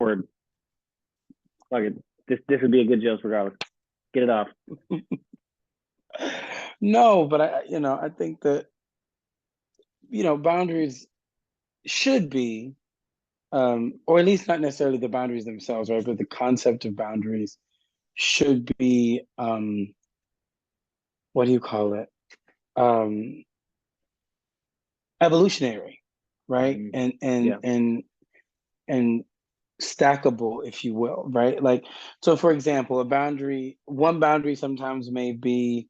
Or fuck it, this would be a good joke regardless. Get it off. No, but I think that, boundaries should be, or at least not necessarily the boundaries themselves, right? But the concept of boundaries should be, what do you call it? Um, Evolutionary, right? Mhm. And and Yeah. and and stackable, if you will, right? Like, so for example, one boundary sometimes may be,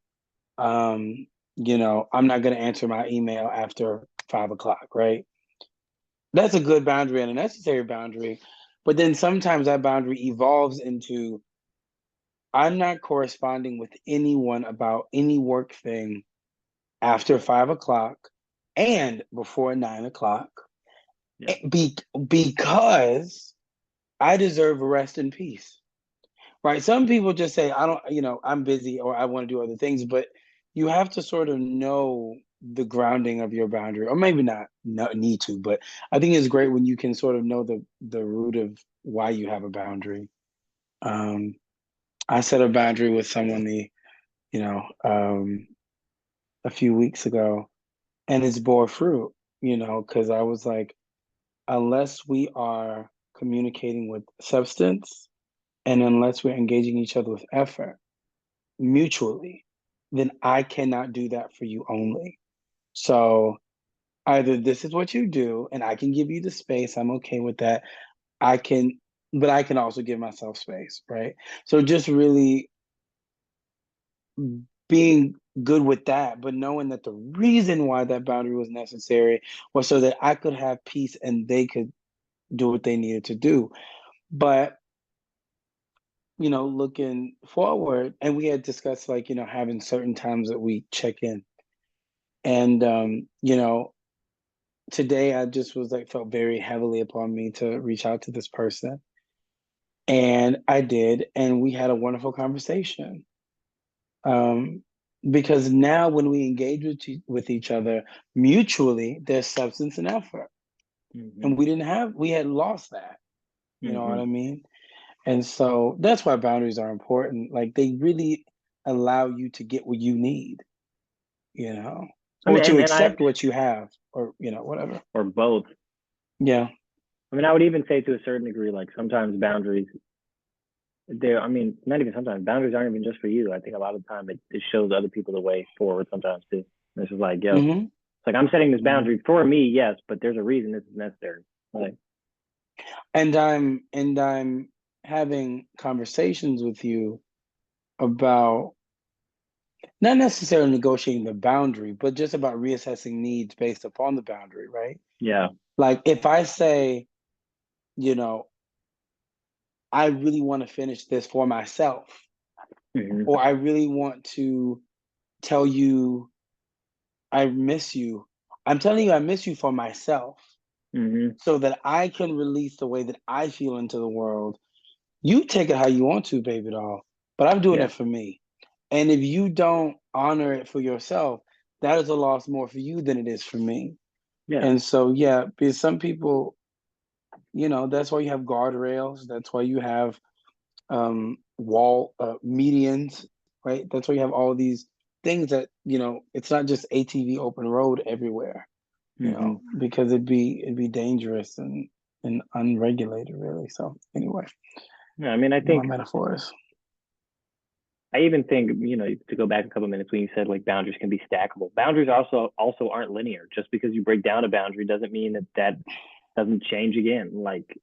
um, I'm not going to answer my email after 5 o'clock, right? That's a good boundary and a necessary boundary. But then sometimes that boundary evolves into, I'm not corresponding with anyone about any work thing after 5 o'clock and before 9 o'clock, Yeah. because I deserve rest and peace. Right. Some people just say, I don't, I'm busy or I want to do other things, but you have to sort of know the grounding of your boundary, or maybe not need to, but I think it's great when you can sort of know the root of why you have a boundary. Um, I set a boundary with someone you know, um, a few weeks ago, and it's bore fruit, because I was like, unless we are communicating with substance and unless we're engaging each other with effort, mutually, then I cannot do that for you only. So either this is what you do and I can give you the space, I'm okay with that. I can, but I can also give myself space, right? So just really being good with that, but knowing that the reason why that boundary was necessary was so that I could have peace and they could do what they needed to do. But looking forward, and we had discussed, like, having certain times that we check in. And today I just was like, felt very heavily upon me to reach out to this person. And I did, and we had a wonderful conversation. Um, because now when we engage with each other mutually, there's substance and effort. Hmm. And we had lost that. You know what Hmm. I mean? And so that's why boundaries are important. Like, they really allow you to get what you need, you know, I or mean, to and I accept what you have, or, whatever. or both. Yeah. I mean, I would even say to a certain degree, like sometimes boundaries, I mean, not even sometimes, boundaries aren't even just for you. I think a lot of the time it shows other people the way forward sometimes too. This is like, yo, it's Hmm. like I'm setting this Hmm. boundary for me, yes, but there's a reason this is necessary. Like, And I'm having conversations with you about not necessarily negotiating the boundary, but just about reassessing needs based upon the boundary, right? yeah. Like, if I say, you know, I really want to finish this for myself, Hmm. or I really want to tell you I miss you. I'm telling you I miss you for myself Hmm. so that I can release the way that I feel into the world. You take it how you want to, baby doll, but I'm doing Yeah. it for me. And if you don't honor it for yourself, that is a loss more for you than it is for me. Yeah. And so, yeah, because some people, that's why you have guardrails. That's why you have wall medians, right? That's why you have all these things that, it's not just ATV open road everywhere, Hmm. because it'd be dangerous and unregulated, really. So anyway, Yeah. I mean, more metaphors. I even think, to go back a couple of minutes when you said like boundaries can be stackable. Boundaries also aren't linear. Just because you break down a boundary doesn't mean that doesn't change again. Like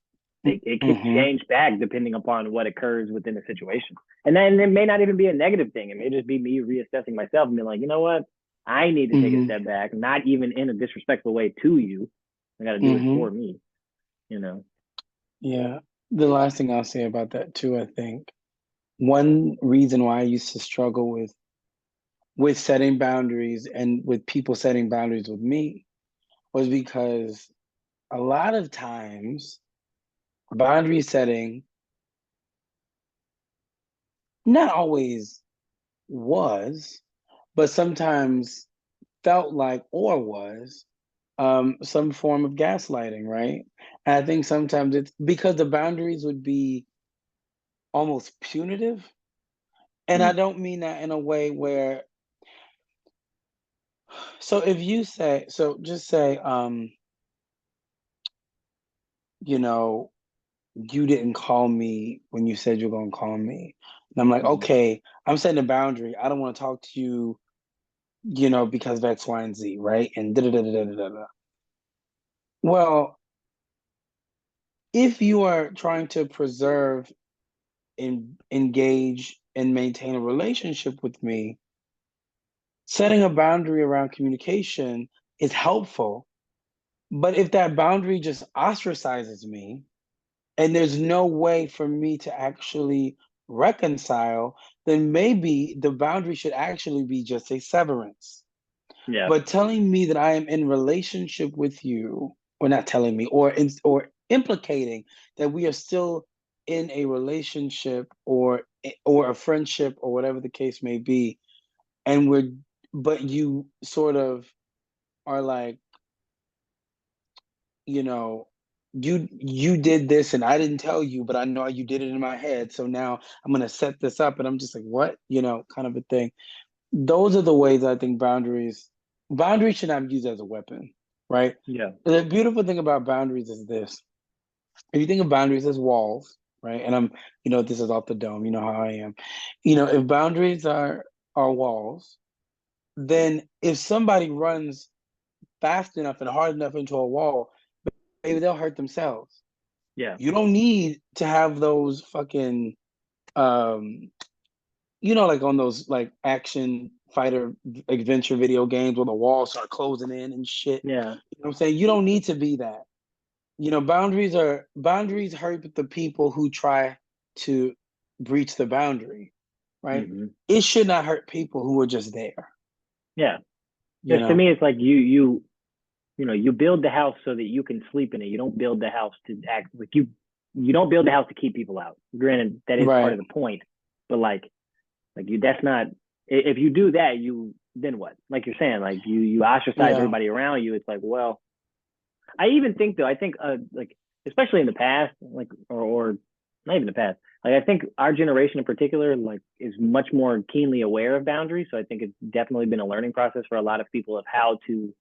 it can Mm-hmm. change back depending upon what occurs within the situation. And then it may not even be a negative thing. It may just be me reassessing myself and being like, you know what? I need to take a Mm-hmm. step back, not even in a disrespectful way to you. I got to do it Mm-hmm. for me, you know? Yeah. The last thing I'll say about that too, I think one reason why I used to struggle with setting boundaries and with people setting boundaries with me was because a lot of times boundary setting not always was, but sometimes felt like or was some form of gaslighting, right? And I think sometimes it's because the boundaries would be almost punitive. And I Mm, don't mean that in a way where, so if you say, so just say, you know, you didn't call me when you said you're gonna call me. And I'm like, mhm. okay, I'm setting a boundary. I don't want to talk to you, because of X, Y, and Z, right? And da da da da da da da. Well, if you are trying to preserve and engage and maintain a relationship with me, setting a boundary around communication is helpful. But if that boundary just ostracizes me and there's no way for me to actually reconcile, then maybe the boundary should actually be just a severance. Yeah. But telling me that I am in relationship with you, or not telling me, or implicating that we are still in a relationship or a friendship or whatever the case may be, and but you sort of are like, you know, you did this and I didn't tell you, but I know you did it in my head. So now I'm gonna set this up, and I'm just like, what, kind of a thing. Those are the ways I think boundaries should not be used as a weapon, right? Yeah. The beautiful thing about boundaries is this. If you think of boundaries as walls, right? And this is off the dome, you know how I am. If boundaries are walls, then if somebody runs fast enough and hard enough into a wall, maybe they'll hurt themselves. Yeah. You don't need to have those fucking um like on those like action fighter adventure video games where the walls start closing in and shit. Yeah. You know what I'm saying? You don't need to be that. Boundaries hurt the people who try to breach the boundary, right? Hmm. It should not hurt people who are just there, Yeah. you Because to know? me, it's like you build the house so that you can sleep in it. You don't build the house to act like you don't build the house to keep people out. Granted, that is part Right. of the point, but like you that's not if you do that, you then what? Like you're saying, like you ostracize Yeah. everybody around you. It's like, well, I even think though, I think like especially in the past, like or not even the past. Like I think our generation in particular, like is much more keenly aware of boundaries. So I think it's definitely been a learning process for a lot of people of how to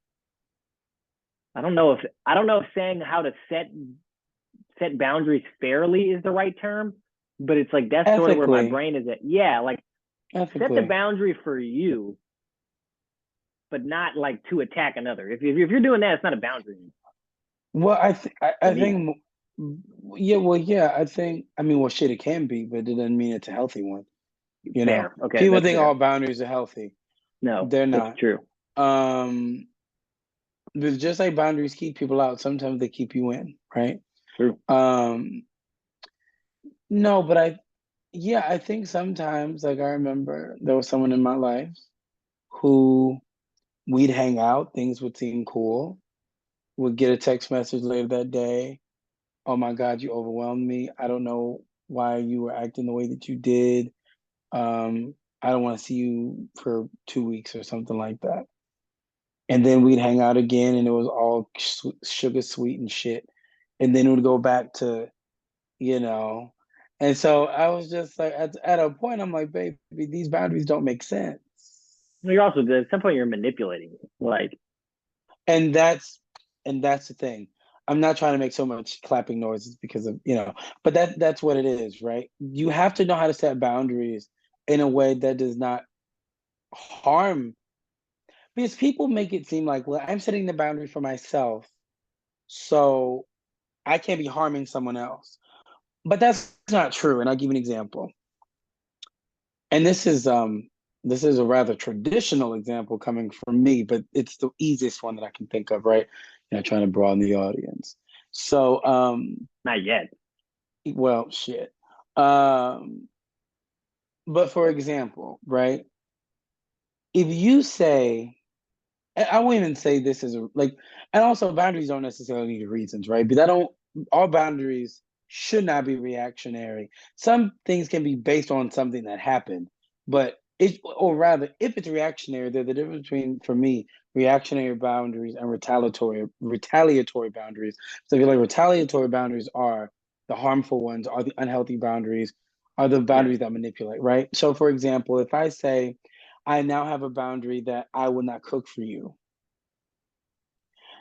I don't know if saying how to set boundaries fairly is the right term, but it's like that's sort of where my Ethically. brain is at. Yeah, like set the Ethically. boundary for you, but not like to attack another. If you're doing that, it's not a boundary Well, to I me. think, yeah, well, yeah, I mean, well, shit, it can be, but it doesn't mean it's a healthy one. Fair. Okay, People that's think fair. all boundaries are healthy. No, They're that's not. true. Um, but just like boundaries keep people out, sometimes they keep you in, right? True. Um, no, but yeah, I think sometimes, like, I remember there was someone in my life who we'd hang out, things would seem cool, would get a text message later that day. Oh my God, you overwhelmed me. I don't know why you were acting the way that you did. I don't want to see you for 2 weeks or something like that. And then we'd hang out again, and it was all sugar sweet and shit. And then it would go back to, you know. And so I was just like, at a point, I'm like, baby, these boundaries don't make sense. You're also at some point you're manipulating. Like, And that's the thing. I'm not trying to make so much clapping noises because of, but that's what it is, right? You have to know how to set boundaries in a way that does not harm, because people make it seem like, well, I'm setting the boundary for myself, so I can't be harming someone else. But that's not true. And I'll give you an example. And this is a rather traditional example coming from me, but it's the easiest one that I can think of, right? Trying to broaden the audience. So, not yet. well, shit. Um, but for example, right? If you say, I won't even say this is like, and also boundaries don't necessarily need reasons, right? Because all boundaries should not be reactionary. Some things can be based on something that happened, but or rather, if it's reactionary, there's the difference between, for me, reactionary boundaries and retaliatory boundaries. So I feel like retaliatory boundaries are the harmful ones, are the unhealthy boundaries, are the Yeah. boundaries that manipulate, right? So for example, if I say, I now have a boundary that I will not cook for you.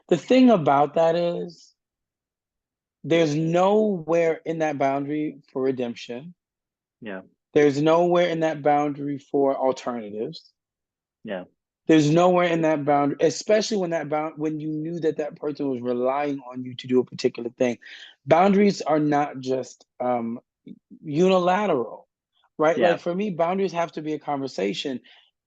The thing about that is there's nowhere in that boundary for redemption. Yeah. There's nowhere in that boundary for alternatives. Yeah. There's nowhere in that boundary, especially when you knew that that person was relying on you to do a particular thing. Boundaries are not just unilateral, right? Yeah. Like for me, boundaries have to be a conversation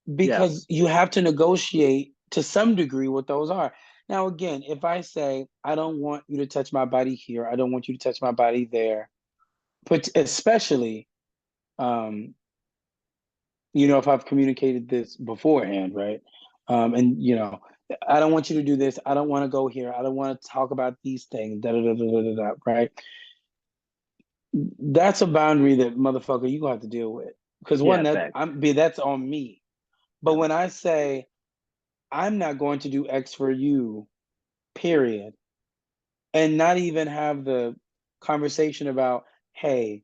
Yeah. because you have to negotiate to some degree what those are. Now, again, if I say, I don't want you to touch my body here, I don't want you to touch my body there, but especially, um, if I've communicated this beforehand, right? And I don't want you to do this. I don't want to go here. I don't want to talk about these things. Da da da da da da. Da, right? That's a boundary that motherfucker you gonna have to deal with. Because one, Yeah. Facts. that's on me. But Yeah. when I say I'm not going to do X for you, period, and not even have the conversation about, hey,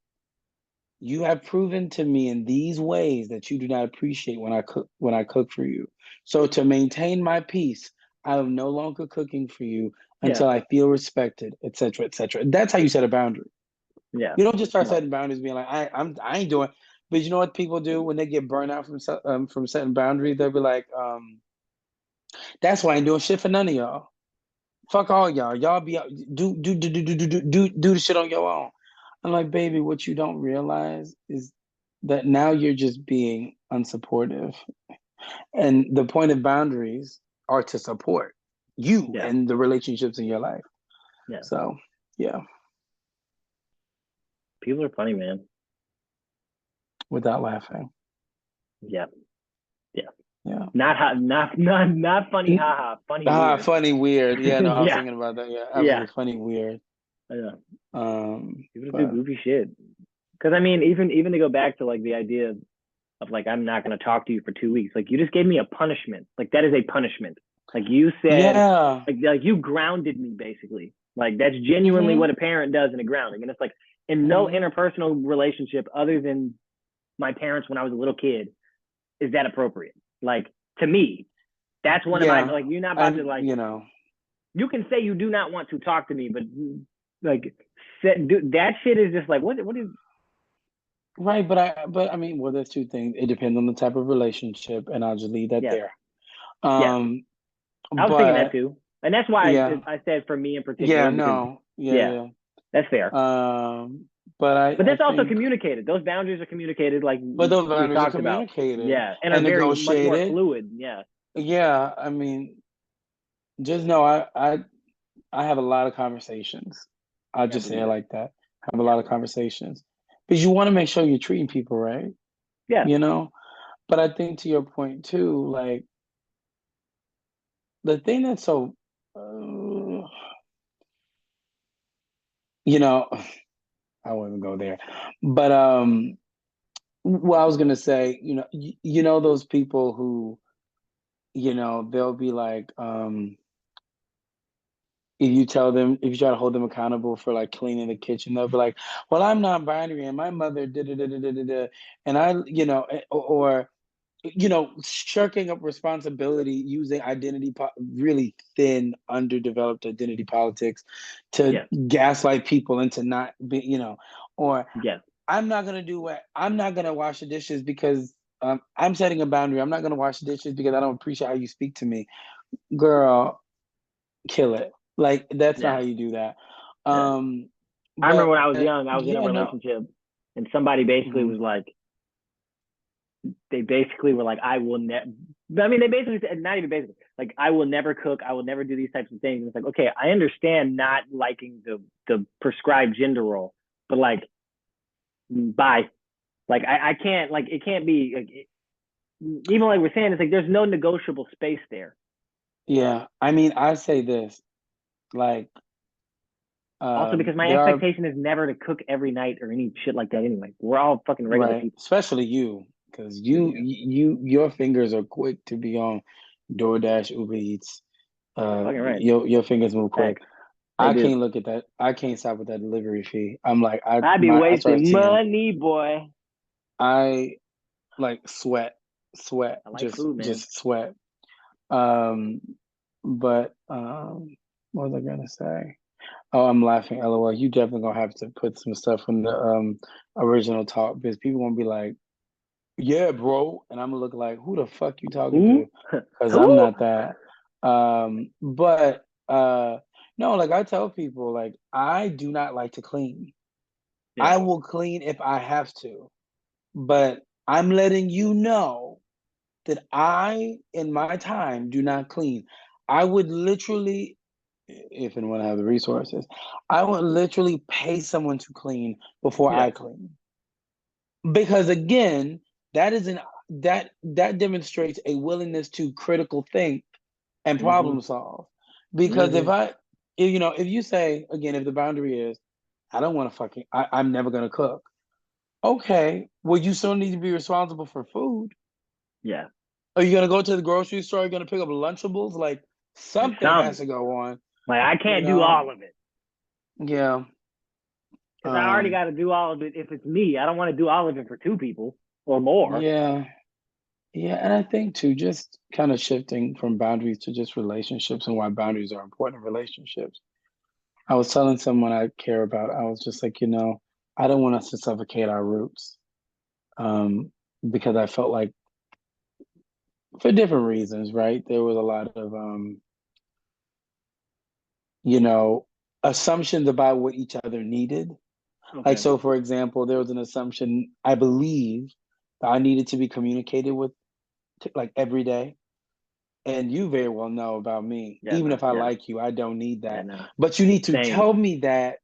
you have proven to me in these ways that you do not appreciate when I cook for you. So to maintain my peace, I am no longer cooking for you Yeah. until I feel respected, et cetera, et cetera. That's how you set a boundary. Yeah. You don't just start No. setting boundaries, being like, I ain't doing. But you know what people do when they get burned out from setting boundaries? They'll be like, that's why I ain't doing shit for none of y'all. Fuck all y'all. Y'all be do the shit on your own. I'm like, baby, what you don't realize is that now you're just being unsupportive. And the point of boundaries are to support you Yeah. and the relationships in your life. Yeah. So yeah, People are funny, man. without laughing. Yeah. Yeah. Yeah. Not funny, haha. Funny weird. Funny, weird. Yeah, no, I was Yeah. thinking about that. Yeah, Yeah. absolutely funny, weird. Yeah. People do But goofy shit. Because I mean, even to go back to like the idea of like I'm not going to talk to you for 2 weeks. Like you just gave me a punishment. Like that is a punishment. Like you said, yeah. like you grounded me basically. Like that's genuinely Mm-hmm. what a parent does in a grounding. And it's like in no Mm-hmm. interpersonal relationship other than my parents when I was a little kid is that appropriate. Like to me, that's one of my Yeah. like you're not about to And like you can say you do not want to talk to me, but like that shit is just like what is right, but I mean, well, there's two things. It depends on the type of relationship, and I'll just leave that yeah there. yeah. Um, I was thinking that but too, and that's why yeah, I said for me in yeah, particular because no, yeah, yeah, yeah. that's fair. But But I that's also think, communicated. Those boundaries are communicated, like but those we boundaries are talked about. communicated Yeah, and are and very much more negotiated. fluid. Yeah, Yeah, I mean, just know I have a lot of conversations. I'll I just say believe it it. like that. I have a Yeah, lot of conversations because you want to make sure you're treating people right, yeah, you know? But I think to your point too, like the thing that's so, uh, you know, I won't even go there. But well, I was gonna say, those people who, they'll be like, if you try to hold them accountable for like cleaning the kitchen, they'll be like, "Well, I'm non-binary, and my mother did it, and I, or shirking up responsibility using really thin, underdeveloped identity politics to yeah, gaslight people into not be, or yeah, I'm not gonna wash the dishes because I'm setting a boundary. I'm not gonna wash the dishes because I don't appreciate how you speak to me. Girl, kill it. Like that's not yeah, how you do that. yeah. Um, I remember but when I was young, I was in a yeah, no. relationship, and somebody basically Mhm. was like, they basically were like, I will never. I mean, they basically said, not even basically, like, I will never cook. I will never do these types of things. And it's like, okay, I understand not liking the prescribed gender role, but like, bye. Like, I can't, like, it can't be, like, even like we're saying, it's like, there's no negotiable space there. Yeah, I mean, I say this, like, Also, because my there are expectation is never to cook every night or any shit like that anyway. We're all fucking regular right, people. especially you, because your fingers are quick to be on DoorDash, Uber Eats. Fucking right. Your fingers move quick. Thanks. They I do. can't look at that. I can't stop with that delivery fee. I'm like, I be I start wasting seeing, money, boy. I like sweat, I like food, man. just sweat. Um, but what was I gonna say? Oh, I'm laughing. LOL. You definitely gonna have to put some stuff in the original talk because people gonna be like, "Yeah, bro," and I'm gonna look like, "Who the fuck you talking to?" Who? Because I'm Who? not that. But no, like I tell people, like I do not like to clean. Yeah. I will clean if I have to, but I'm letting you know that I, in my time, do not clean. I would literally, if and when I have the resources, I would literally pay someone to clean before Yeah. I clean. Because again, that is an that demonstrates a willingness to critical think and Mm-hmm. problem solve. Because Mm-hmm. if you say again, if the boundary is, I don't want to I'm never gonna cook. Okay, well, you still need to be responsible for food. Yeah. Are you gonna go to the grocery store? Are you gonna pick up Lunchables? Like Like something has some. to go on, Like I you can't do know? all of it Yeah. because I already Um, got to do all of it. If it's me, I don't want to do all of it for two people or more. yeah. Yeah, and I think too, just kind of shifting from boundaries to just relationships and why boundaries are important in relationships. I was telling someone I care about, I was just like, I don't want us to suffocate our roots. Because I felt like for different reasons, right? There was a lot of you know, assumptions about what each other needed. Like, Okay. so for example, there was an assumption, I believe, that I needed to be communicated with like every day. And you very well know about me. Yeah. Even No. if I Yeah. like you, I don't need Yeah. that. No. But you need to Same. tell me that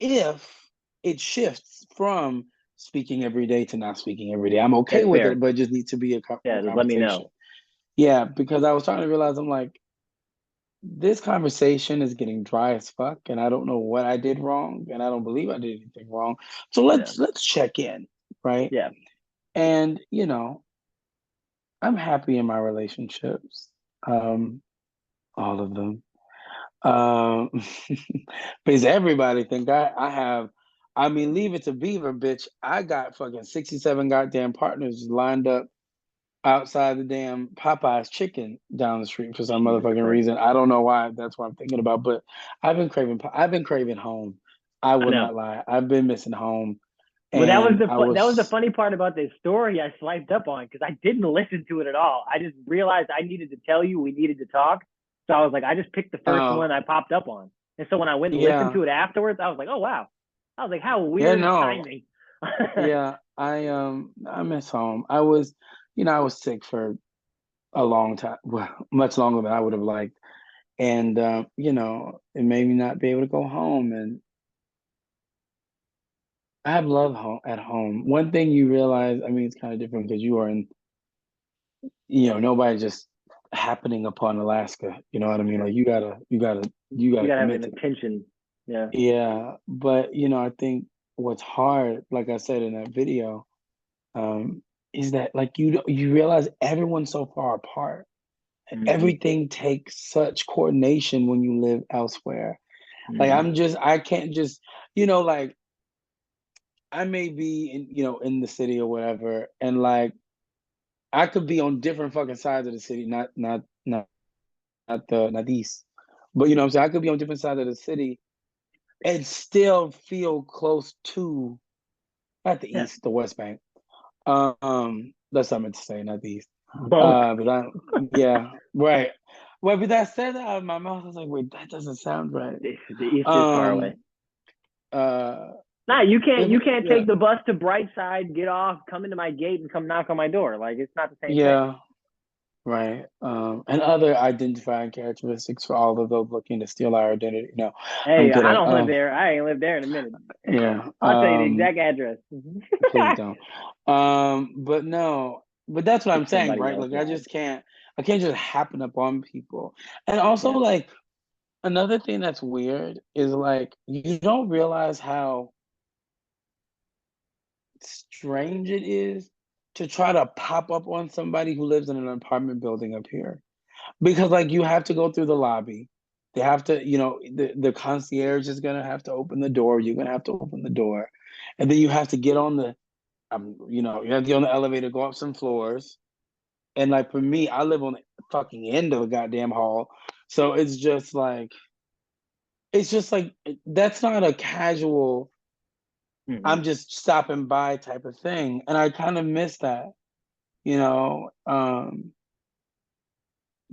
if it shifts from speaking every day to not speaking every day, I'm okay That's with it, fair. but it just needs to be a Yeah. Just let me conversation. know. Yeah, because I was starting to realize I'm like, this conversation is getting dry as fuck, and I don't know what I did wrong, and I don't believe I did anything wrong. So Yeah. let's check in, right? Yeah. And I'm happy in my relationships, um, all of them. Um, because everybody think I have. I mean, leave it to Beaver, bitch. I got fucking 67 goddamn partners lined up outside the damn Popeyes chicken down the street for some Jesus motherfucking Christ. reason. I don't know why. That's what I'm thinking about. But I've been craving home. I I will know. not lie. I've been missing home, Well, and I that was the was funny part about this story I swiped up on because I didn't listen to it at all. I just realized I needed to tell you we needed to talk. So I was like, I just picked the first one I popped up on. And so when I went and listened yeah, to it afterwards, I was like, oh wow. I was like, how yeah, weird no, timing. yeah. I miss home. I was, I was sick for a long time, well, much longer than I would have liked, and it made me not be able to go home. And I have love home at home. One thing you realize, I mean, it's kind of different because you are in, nobody just happening upon Alaska. You know what I mean? Like you You gotta gotta have commit an to that. intention. Yeah. Yeah, but I think what's hard, like I said in that video, um, is that like you realize everyone's so far apart. Mm-hmm. Everything takes such coordination when you live elsewhere. Like Mm-hmm. I can't just, like I may be in the city or whatever, and like I could be on different fucking sides of the city, not the east. But you know what I'm saying? I could be on different sides of the city and still feel close to not the Yeah. east, the West Bank. That's what I meant to say, not the east. Both. But yeah, right. Well, but that said that out of my mouth, I was like, wait, that doesn't sound right. The east is far away. Um, uh, Nah, you can't yeah, take the bus to Brightside, get off, come into my gate, and come knock on my door. Like it's not the same thing. yeah, right. And other identifying characteristics for all of those looking to steal our identity. No, I'm Hey, I kidding. don't live there. I ain't lived there in a minute. Yeah. I'll tell you the exact address. Please don't. But no, but that's what If I'm saying, somebody right? else Like lied. I can't just happen upon people. And also Yeah. like another thing that's weird is like you don't realize how strange it is to try to pop up on somebody who lives in an apartment building up here. Because like you have to go through the lobby. They have to, the concierge is gonna have to open the door. You're gonna have to open the door. And then you have to get on the you have to get on the elevator, go up some floors. And like for me, I live on the fucking end of a goddamn hall. So it's just like that's not a casual, Hmm. I'm just stopping by type of thing. And I kind of miss that, you know.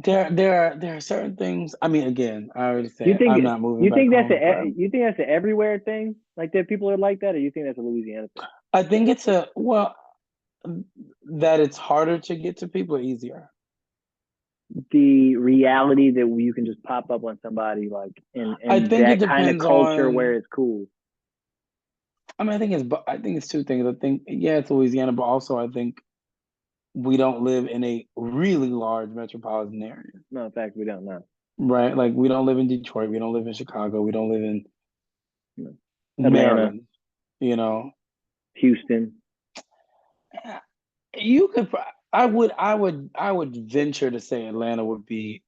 There are certain things. I mean, again, I already You said think I'm not moving you back think that's home, a but you think that's an everywhere thing? Like that people are like that, or you think that's a Louisiana thing? I think it's a well that it's harder to get to people easier. The reality that you can just pop up on somebody like in I think it that kind of depends culture where on. it's cool. I mean, I think it's two things. I think yeah, it's Louisiana, but also I think we don't live in a really large metropolitan area, No, in fact, we don't know. right? Like we don't live in Detroit, we don't live in Chicago, we don't live in No. Atlanta, Maryland. You know, Houston. you could. I would venture to say Atlanta would be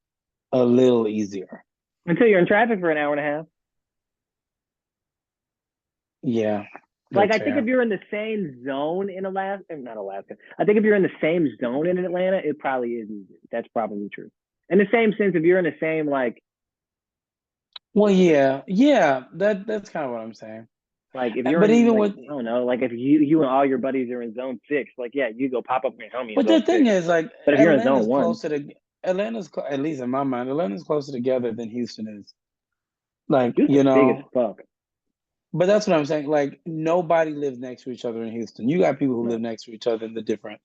a little easier. Until you're in traffic for an hour and a half. Yeah, Like that's I think if fair. you're in the same zone in Alaska, not Alaska. I think if you're in the same zone in Atlanta, it probably is easier. That's probably true. In the same sense, if you're in the same Well, yeah, that's kind of what I'm saying. like if you're But in even like with, I don't know, like if you and all your buddies are in zone 6, like yeah, you go pop up and tell me in but the zone thing six. is, like But if you're in Atlanta's zone 1, closer to at least in my mind, Atlanta's closer together than Houston is. Like, Houston's big as fuck. but that's what I'm saying. Like, nobody lives next to each other in Houston. You got people who live No. next to each other in the different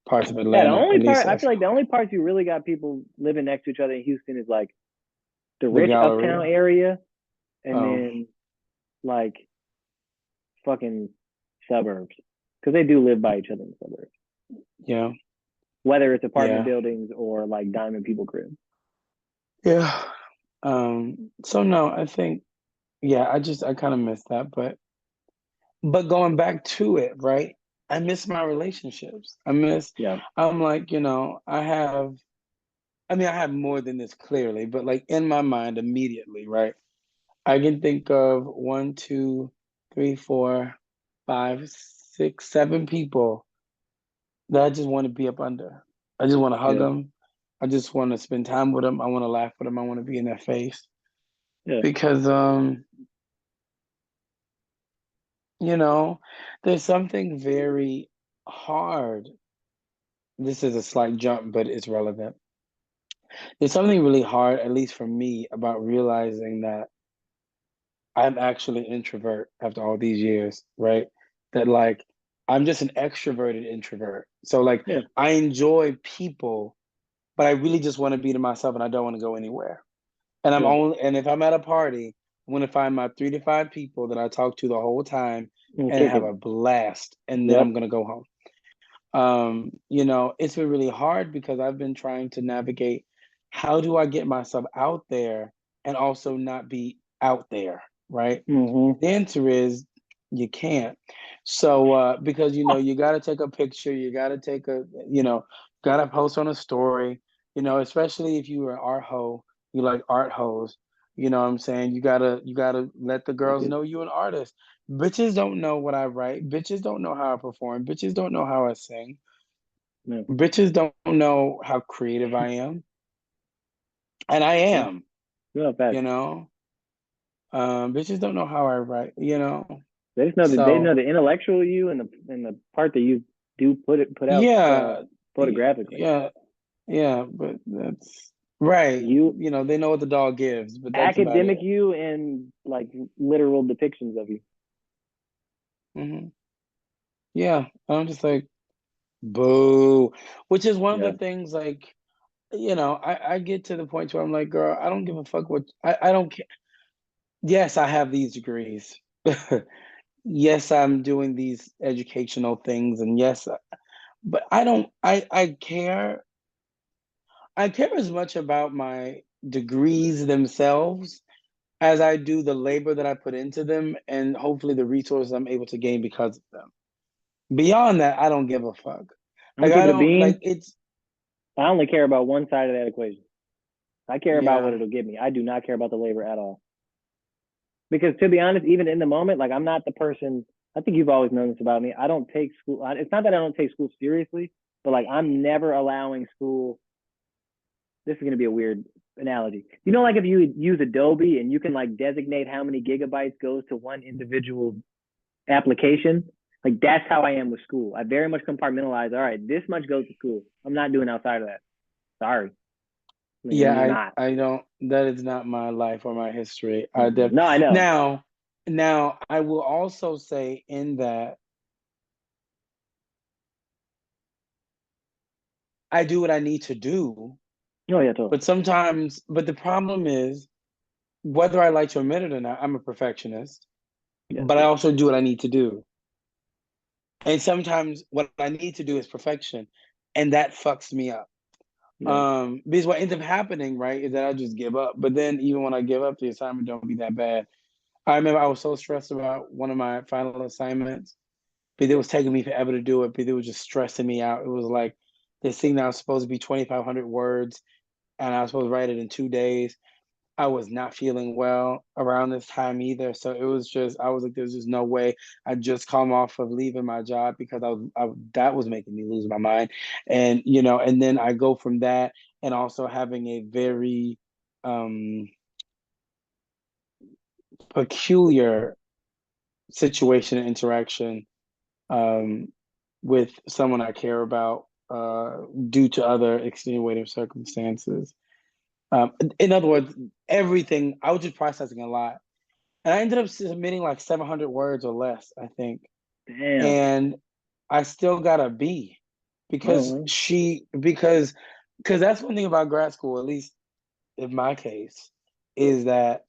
parts of Yeah, the Atlanta. only At least part I that's feel like the only parts you really got people living next to each other in Houston is like the the rich uptown Galleria. area and Oh, then like fucking suburbs because they do live by each other in the suburbs, yeah, whether it's apartment yeah, buildings or like diamond people cribs. yeah. So no, I think, yeah, I kind of miss that, but going back to it, right? I miss my relationships. Yeah, I'm like, I mean, I have more than this clearly, but like in my mind immediately, right? I can think of one, two, three, four, five, six, 7 people that I just want to be up under. I just want to hug yeah, them. I just want to spend time with them. I want to laugh with them. I want to be in their face yeah. because, you know, there's something very hard. This is a slight jump, but it's relevant. There's something really hard, at least for me, about realizing that I'm actually an introvert after all these years, right? That like I'm just an extroverted introvert. So like Yeah. I enjoy people, but I really just want to be to myself and I don't want to go anywhere. Yeah. And if I'm at a party, I'm gonna find my 3 to 5 people that I talk to the whole time And and kick have it. a blast, and then I'm Yep. gonna go home. It's been really hard because I've been trying to navigate how do I get myself out there and also not be out there, right? Hmm. The answer is you can't. So because you got to take a picture, you got to take got to post on a story, especially if you are an art hoe, you like art hoes, you know what I'm saying? You got to let the girls know you're an artist. Bitches don't know what I write. Bitches don't know how I perform. Bitches don't know how I sing. Yeah. Bitches don't know how creative I am. And I Yeah. am, Yeah. you Facts. know. Bitches don't know how I write. They just know that they know So the intellectual you and the part that you do put out yeah, photographically. yeah, yeah, but that's right. You They know what the dog gives, but that's about academic it. you and like literal depictions of you. Hmm. Yeah, I'm just like, boo, which is one of the Yeah. things like, I get to the point where I'm like, girl, I don't give a fuck I don't care. Yes, I have these degrees. Yes, I'm doing these educational things, and yes, but I don't, I care as much about my degrees themselves as I do the labor that I put into them and hopefully the resources I'm able to gain because of them. Beyond that, I don't give a fuck. I'm Like gonna I keep it a don't like bean. it's I only care about one side of that equation. I care about what yeah. it'll give me. I do not care about the labor at all. Because to be honest, even in the moment, like I'm not the person. I think you've always known this about me. I don't take school. It's not that I don't take school seriously, but like I'm never allowing school. This is going to be a weird analogy. You know, like if you use Adobe and you can like designate how many gigabytes goes to one individual application, like that's how I am with school. I very much compartmentalize. All right, this much goes to school. I'm not doing outside of that. Sorry, like, I'm Yeah, just not. I don't that is not my life or my history. No, I know. Now I will also say in that I do what I need to do, Oh yeah, totally. but the problem is whether I like to admit it or not, I'm a perfectionist, Yes, but I yes, also do what I need to do. And sometimes what I need to do is perfection, and that fucks me up. yeah. Because what ends up happening, right, is that I just give up. But then even when I give up, the assignment don't be that bad. I remember I was so stressed about one of my final assignments, but it was taking me forever to do it, but it was just stressing me out. It was like this thing that was supposed to be 2,500 words, and I was supposed to write it in 2 days. I was not feeling well around this time either. So it was just, I was like, there's just no way. I just come off of leaving my job because that was making me lose my mind. And, and then I go from that and also having a very um, peculiar situation and interaction um, with someone I care about due to other extenuating circumstances. In other words, everything, I was just processing a lot. And I ended up submitting like 700 words or less, I think. Damn. And I still got a B because Oh, because that's one thing about grad school, at least in my case, is that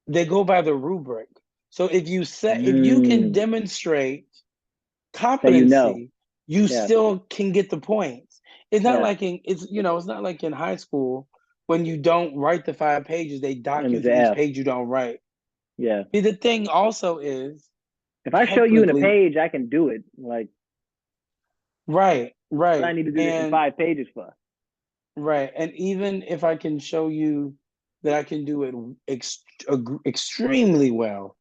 they go by the rubric. So if you can mm, demonstrate that you know. competency, you Yeah, still can get the points. yeah. It's not like in high school when you don't write the 5 pages, they dock And you it's for an each F. page you don't write. Yeah. See, the thing also is If I show you in a technically page, I can do it. Like, right, what I right. need to do this in And 5 pages for? right. And even if I can show you that I can do it extremely well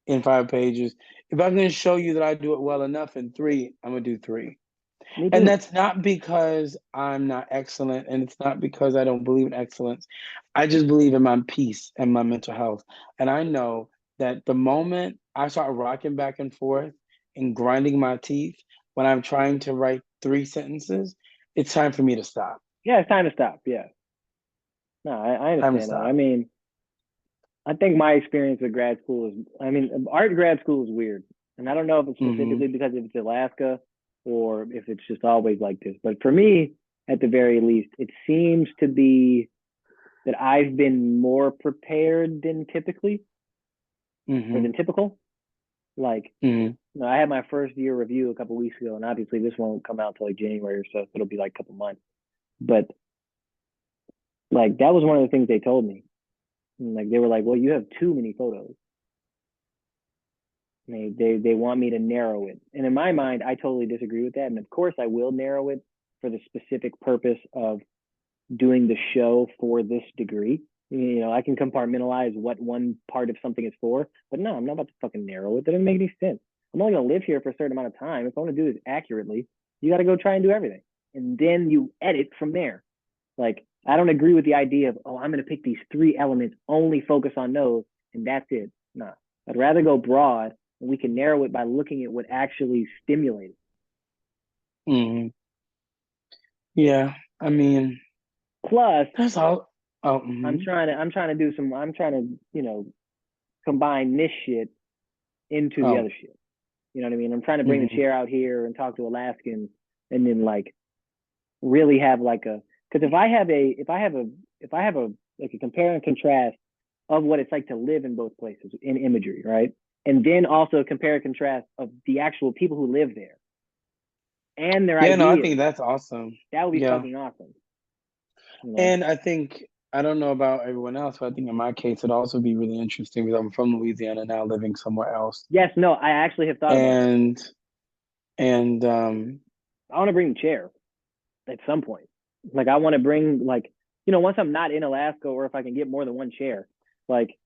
in 5 pages, if I'm going to show you that I do it well enough in three, I'm going to do three. Me And too. that's not because I'm not excellent, and it's not because I don't believe in excellence. I just believe in my peace and my mental health. And I know that the moment I start rocking back and forth and grinding my teeth when I'm trying to write 3 sentences, it's time for me to stop. Yeah, it's time to stop. Yeah. No, I Time to understand that. I stop. mean, I think my experience with grad school is, I mean, art grad school is weird. And I don't know if it's Hmm. specifically because if it's Alaska or if it's just always like this. But for me, at the very least, it seems to be that I've been more prepared than typically or Hmm. than typical. Like, Hmm. I had my first year review a couple weeks ago, and obviously this won't come out till like January or so. It'll be like a couple months. But like that was one of the things they told me. And, like they were like, "Well, you have too many photos." They want me to narrow it, and in my mind, I totally disagree with that. And of course, I will narrow it for the specific purpose of doing the show for this degree. I can compartmentalize what one part of something is for, but no, I'm not about to fucking narrow it. That doesn't make any sense. I'm only gonna live here for a certain amount of time. If I want to do this accurately, you got to go try and do everything, and then you edit from there. Like I don't agree with the idea of I'm gonna pick these three elements, only focus on those, and that's it. Nah, I'd rather go broad, and we can narrow it by looking at what actually stimulates. Hmm. Yeah. I mean, Plus, that's all. Oh, I'm trying to combine this shit into the oh. other shit. You know what I mean? I'm trying to bring the Hmm. chair out here and talk to Alaskans, and then like really have like a because if I have a like a compare and contrast of what it's like to live in both places in imagery, right? And then also compare and contrast of the actual people who live there and their Yeah, no, I ideas. think that's awesome. That would be Yeah. fucking awesome. You know? And I think I don't know about everyone else, but I think in my case it'd also be really interesting because I'm from Louisiana now, living somewhere else. Yes, no, I actually have thought about that. And and I want to bring the chair at some point. Like I want to bring like once I'm not in Alaska or if I can get more than one chair, like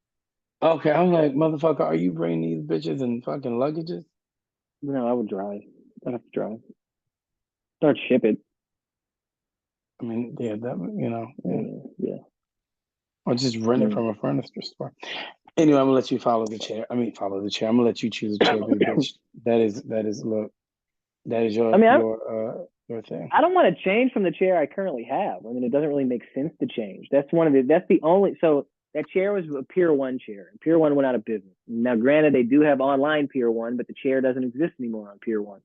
Okay, I'm like, motherfucker, are you bringing these bitches in fucking luggages? I would drive. I'd have to drive. Start ship it. I mean, yeah, yeah. Yeah. Or just rent it from a furniture store. Anyway, I'm gonna let you follow the chair. I mean, follow the chair. I'm gonna let you choose a chair because, bitch, look, that is I mean, your thing. I don't want to change from the chair I currently have. I mean, it doesn't really make sense to change. That's the only, so that chair was a Pier 1 chair. Pier 1 went out of business. Now, granted, they do have online Pier 1, but the chair doesn't exist anymore on Pier 1.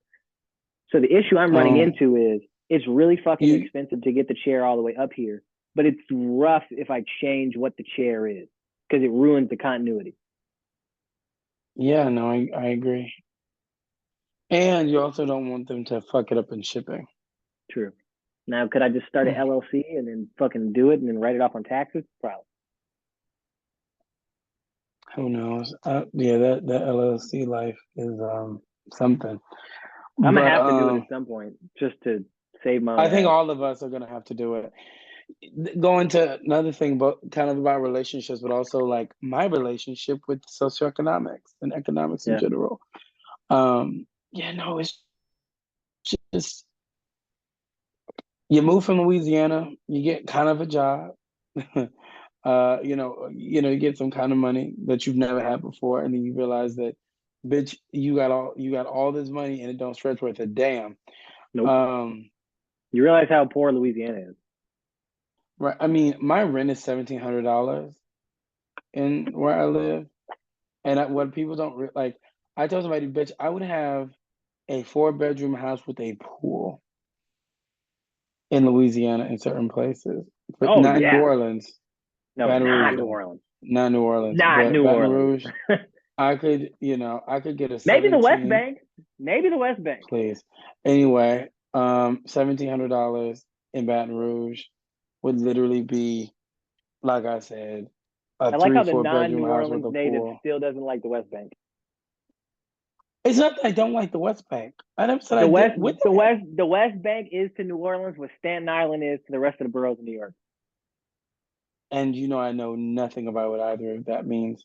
So the issue I'm running into is it's really fucking expensive to get the chair all the way up here, but it's rough if I change what the chair is because it ruins the continuity. Yeah, no, I agree. And you also don't want them to fuck it up in shipping. True. Now, could I just start an LLC and then fucking do it and then write it off on taxes? Probably. Who knows? Yeah, that LLC life is something. I'm gonna have to do it at some point just to save my own I think ass. all of us are gonna have to do it. Going to another thing, but kind of about relationships, but also like my relationship with socioeconomics and economics in general. Yeah, no, it's just you move from Louisiana, you get kind of a job. You get some kind of money that you've never had before, and then you realize that, bitch, you got all this money and it don't stretch worth a damn. Nope. You realize how poor Louisiana is. Right. I mean, my rent is $1,700 in where I live, and what people don't like. I told somebody, bitch, I would have a 4-bedroom house with a pool in Louisiana in certain places, but Oh not New yeah. Orleans. No, Baton not Rouge, New though. Orleans. Not New Orleans, Not but New Baton Orleans. Rouge. I could get a Maybe the West 17, Bank. Maybe the West Bank. please. Anyway, $1,700 in Baton Rouge would literally be, like I said, a I like how the 3-4 bedroom non-New house with Orleans a native pool. still doesn't like the West Bank. It's not that I don't like the West Bank. I never said The I did. West, the West Bank is to New Orleans what Staten Island is to the rest of the boroughs of New York. And I know nothing about what either of that means.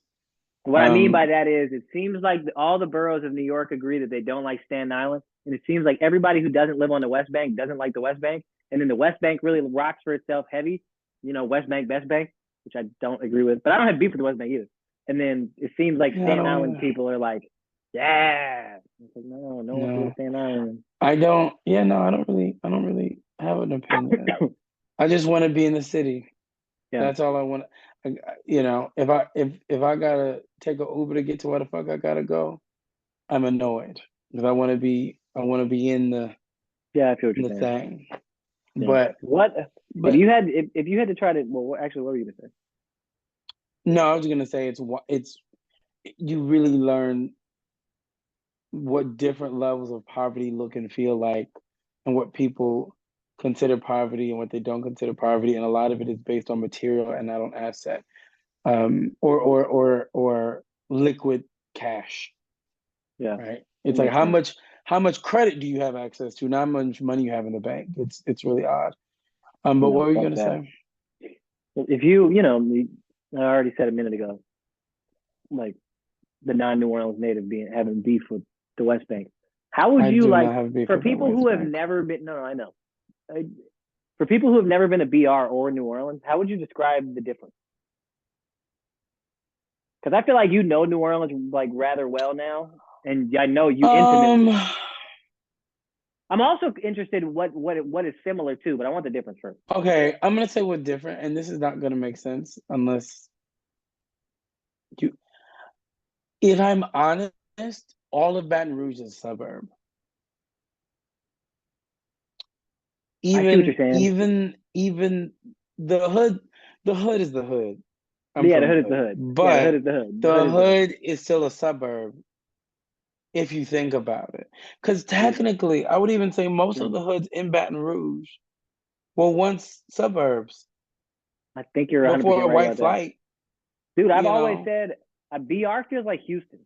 What I mean by that is, it seems like all the boroughs of New York agree that they don't like Staten Island, and it seems like everybody who doesn't live on the West Bank doesn't like the West Bank, and then the West Bank really rocks for itself heavy. West Bank, Best Bank, which I don't agree with, but I don't have beef with the West Bank either. And then it seems like Staten Island people are like, yeah, it's like, no one wants to go to Staten Island. I don't. Yeah, no, I don't really have an opinion. I just want to be in the city. Yeah. That's all I want. If I gotta take an Uber to get to where the fuck I gotta go, I'm annoyed because I want to be in the I feel what you're saying. Thing. Yeah. But if you had to try to, well, actually, what were you gonna say? No, I was gonna say it's you really learn what different levels of poverty look and feel like, and what people consider poverty and what they don't consider poverty, and a lot of it is based on material and not on asset, or liquid cash. Yeah. Right. It's like how much credit do you have access to, not how much money you have in the bank. It's really odd. But what were you gonna say? If I already said a minute ago, like the non-New Orleans native having beef with the West Bank. How would you for people who have never been? No, I know. For people who have never been to BR or New Orleans, how would you describe the difference? Because I feel like New Orleans like rather well now, and I know you intimately. I'm also interested in what is similar too, but I want the difference first. Okay, I'm gonna say what's different, and this is not gonna make sense unless you. If I'm honest, all of Baton Rouge is a suburb. Even the hood is the hood. The hood is the hood. But the hood is the hood. The hood is still a suburb if you think about it. Because technically, I would even say most of the hoods in Baton Rouge were once suburbs. I think you're 100% before right white flight. Dude, I've always said BR feels like Houston.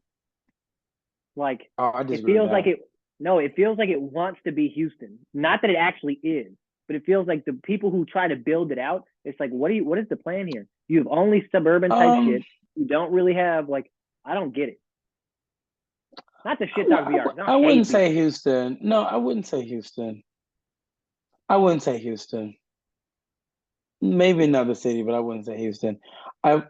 Like it feels like it. No, it feels like it wants to be Houston. Not that it actually is, but it feels like the people who try to build it out, it's like, what is the plan here? You have only suburban type Um, shit. You don't really have like, I don't get it. Not the I, shit w- talk I, VR. w- I don't I wouldn't hate say VR. Houston. No, I wouldn't say Houston. I wouldn't say Houston. Maybe another city, but I wouldn't say Houston. I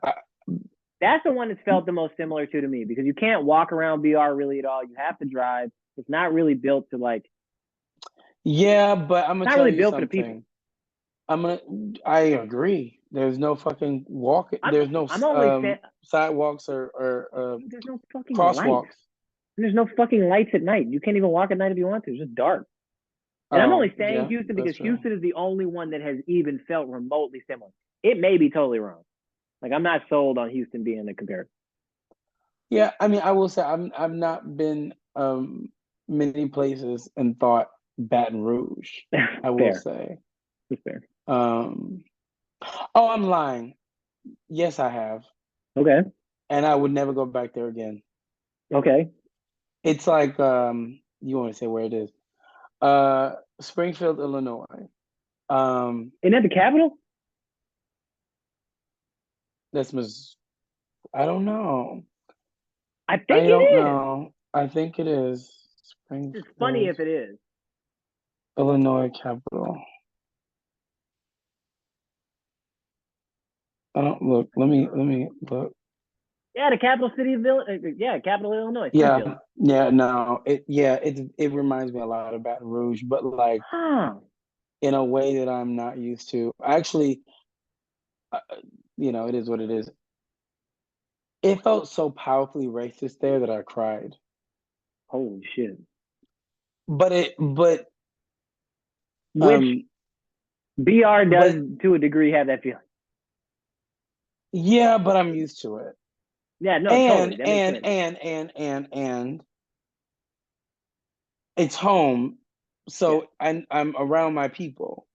That's the one that's felt the most similar to me because you can't walk around VR really at all. You have to drive. It's not really built to like. Yeah, but I'm It's gonna not tell really you built for the people. something. I'm gonna. I agree. There's no fucking walk. I'm There's no I'm only saying sidewalks or there's no fucking lights. crosswalks. There's no fucking lights at night. You can't even walk at night if you want to. It's just dark. And I'm Oh, only saying yeah, Houston that's because true. Houston is the only one that has even felt remotely similar. It may be totally wrong. Like I'm not sold on Houston being the comparison. Yeah, I mean, I will say I've not been many places and thought Baton Rouge. I will Fair. say. It's fair. Um, oh, I'm lying. Yes, I have, Okay. and I would never go back there again. Okay. It's like you want to say where it is? Springfield, Illinois. Um, Isn't that the capital? that's Mis. I don't know. I think I don't it is. know. I think it is It's funny Springfield, if it is. Illinois capital. I don't look. Let me look. Yeah, the capital city of yeah, capital Illinois, Springfield. Yeah, no. It reminds me a lot of Baton Rouge, but like Huh. in a way that I'm not used to. Actually, uh, it is what it is. It felt so powerfully racist there that I cried. Holy shit. But Which um BR does but to a degree have that feeling. yeah, but I'm used to it. Yeah, no, totally. And That makes and sense. and and and and it's home, Yeah. so I'm around my people,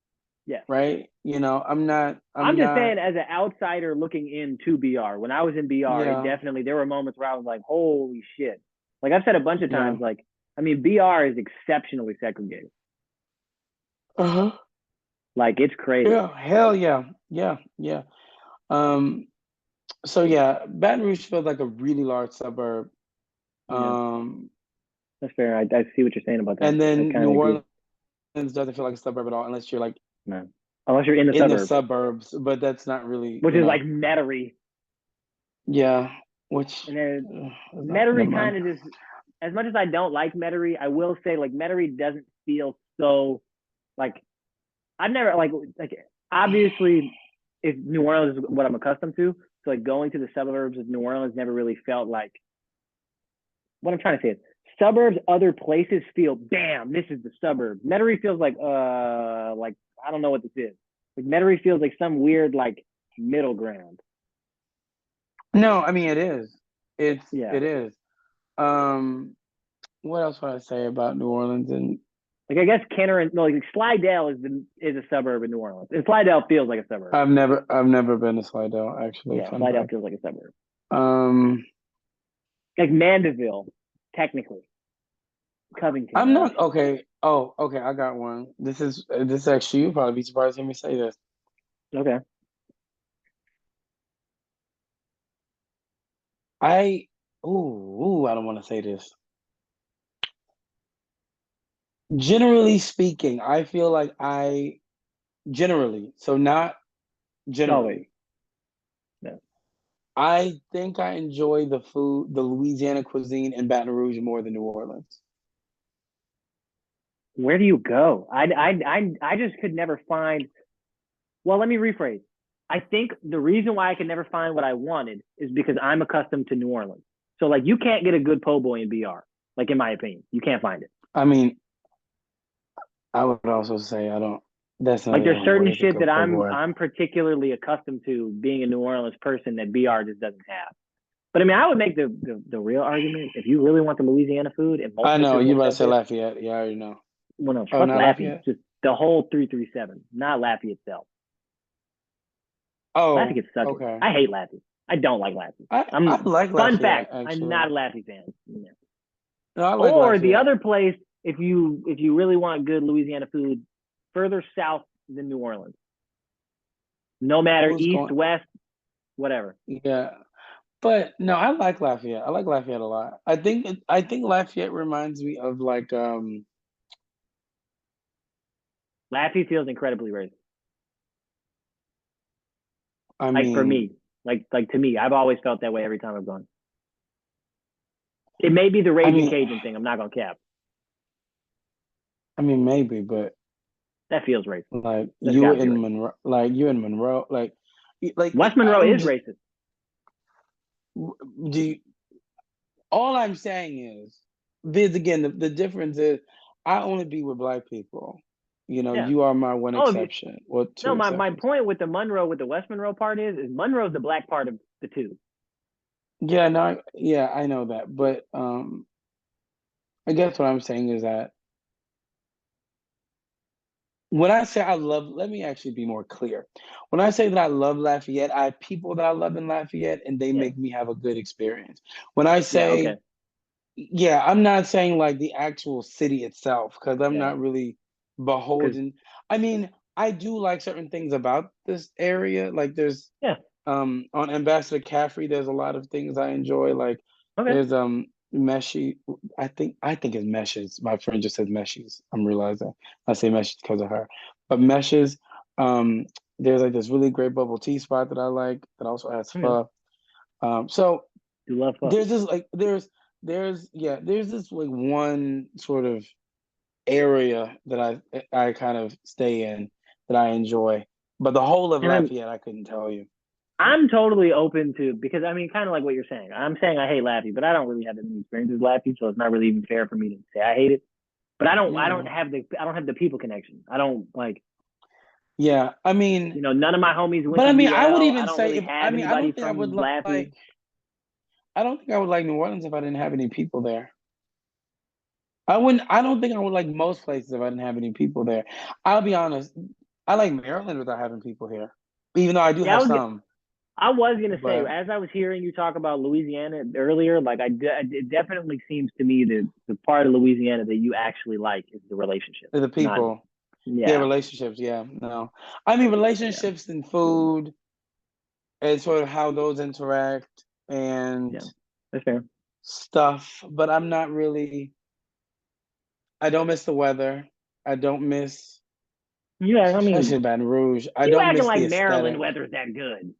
Yes. right? I'm I'm just not saying, as an outsider looking into BR, when I was in BR, it yeah, definitely there were moments where I was like, "Holy shit!" Like I've said a bunch of yeah. times, like I mean, BR is exceptionally segregated. Uh-huh. Like it's crazy. Yeah, hell yeah. Yeah, yeah. Um, so yeah, Baton Rouge feels like a really large suburb. Yeah, Um, that's fair. I see what you're saying about that. and I then kind New of agree. Orleans doesn't feel like a suburb at all unless you're like No, unless you're in the in the suburbs, suburbs, but that's not really, which is like Metairie, yeah, which and then is not, never Metairie mind. kind of just. As much as I don't like Metairie, I will say like Metairie doesn't feel so like I've never like obviously if New Orleans is what I'm accustomed to. So like going to the suburbs of New Orleans never really felt like what I'm trying to say is suburbs other places feel damn this is the suburb. Metairie feels like I don't know what this is. Like Metairie feels like some weird like middle ground. No, I mean it is. Yeah. It is. Um, what else would I say about New Orleans? And Like I guess Kenner and no, like Slidell is a suburb in New Orleans. And Slidell feels like a suburb. I've never been to Slidell, actually. Yeah, Fun Slidell fact. feels like a suburb. Um, Like Mandeville, technically. Covington, I'm oh not shit. okay. Oh, okay. I got one. This is actually you'll probably be surprised to hear me say this. Okay. I I don't want to say this. Generally speaking, I feel like I generally, so not No wait. generally. No. I think I enjoy the Louisiana cuisine in Baton Rouge more than New Orleans. Where do you go? I just could never find. Well, let me rephrase. I think the reason why I could never find what I wanted is because I'm accustomed to New Orleans. So like you can't get a good po' boy in BR. Like in my opinion, you can't find it. I mean, I would also say I don't. That's not Like there's even what certain is a shit good that po' I'm boy. I'm particularly accustomed to being a New Orleans person that BR just doesn't have. But I mean, I would make the real argument if you really want the Louisiana food, and most I know places you won't about to have say this. Lafayette. Yeah, I already know. Well, no, Oh, fuck not Laffy. Lafayette. Just the whole 337, not Laffy itself. Laffy Oh, gets suck it. okay. I hate Laffy. I don't like Laffy. I I'm like fun Lafayette fact. I'm actually. not a Laffy fan. Yeah. No, I like Or the Lafayette. other place if you really want good Louisiana food, further south than New Orleans. No matter Who's east, going? west, whatever. Yeah, but no, I like Lafayette. I like Lafayette a lot. I think Lafayette reminds me of like Laffy feels incredibly racist. I Like for mean me, like to me, I've always felt that way every time I've gone. It may be the I Raging mean Cajun thing. I'm not gonna cap. I mean maybe, but That feels racist. like That's you got to be in racist. Monroe, like you in Monroe, West Monroe I'm is just racist. do you, all I'm saying is this again. The difference is I only be with black people. You know, Yeah. you are my one Oh exception or no, two my exceptions. point with the Monroe with the West Monroe part is Monroe's the black part of the two. Yeah, no, yeah, I know that, but I guess what I'm saying is that when I say I love, let me actually be more clear. When I say that I love Lafayette, I have people that I love in Lafayette and they Yeah. make me have a good experience. When I Yeah. Okay. say, yeah, I'm not saying like the actual city itself, because I'm Yeah. not really Because beholden. I mean, I do like certain things about this area. Like there's yeah. on Ambassador Caffrey, there's a lot of things I enjoy. Like Okay. there's Meshi. I think it's Meshes. My friend just says Meshes. I'm realizing I say Meshes because of her. But Meshes, um, there's like this really great bubble tea spot that I like that also has Okay. pho. So You love fuck. there's this like there's this like one sort of area that I kind of stay in that I enjoy. But the whole of And Lafayette, I couldn't tell you. I'm totally open to because I mean, kind of like what you're saying. I'm saying I hate Laffy, but I don't really have any experiences with Laffy, so it's not really even fair for me to say I hate it. But Yeah. I don't have the people connection. I don't like Yeah, I mean, none of my homies went but to I mean, I would UL. I even don't say really if I have mean, I anybody don't think I would from Laffy. like. I don't think I would like New Orleans if I didn't have any people there. I wouldn't. I don't think I would like most places if I didn't have any people there. I'll be honest. I like Maryland without having people here, even though I do Yeah, have some. I was gonna say But as I was hearing you talk about Louisiana earlier, like it definitely seems to me that the part of Louisiana that you actually like is the relationships, the not people, yeah, yeah, relationships, yeah, no, I mean yeah, relationships and food and sort of how those interact and yeah. That's fair. stuff. But I'm not really. I don't miss the weather. I don't miss, Yeah, I especially mean, in Baton Rouge. I you don't acting miss like the Maryland aesthetic. weather's that good.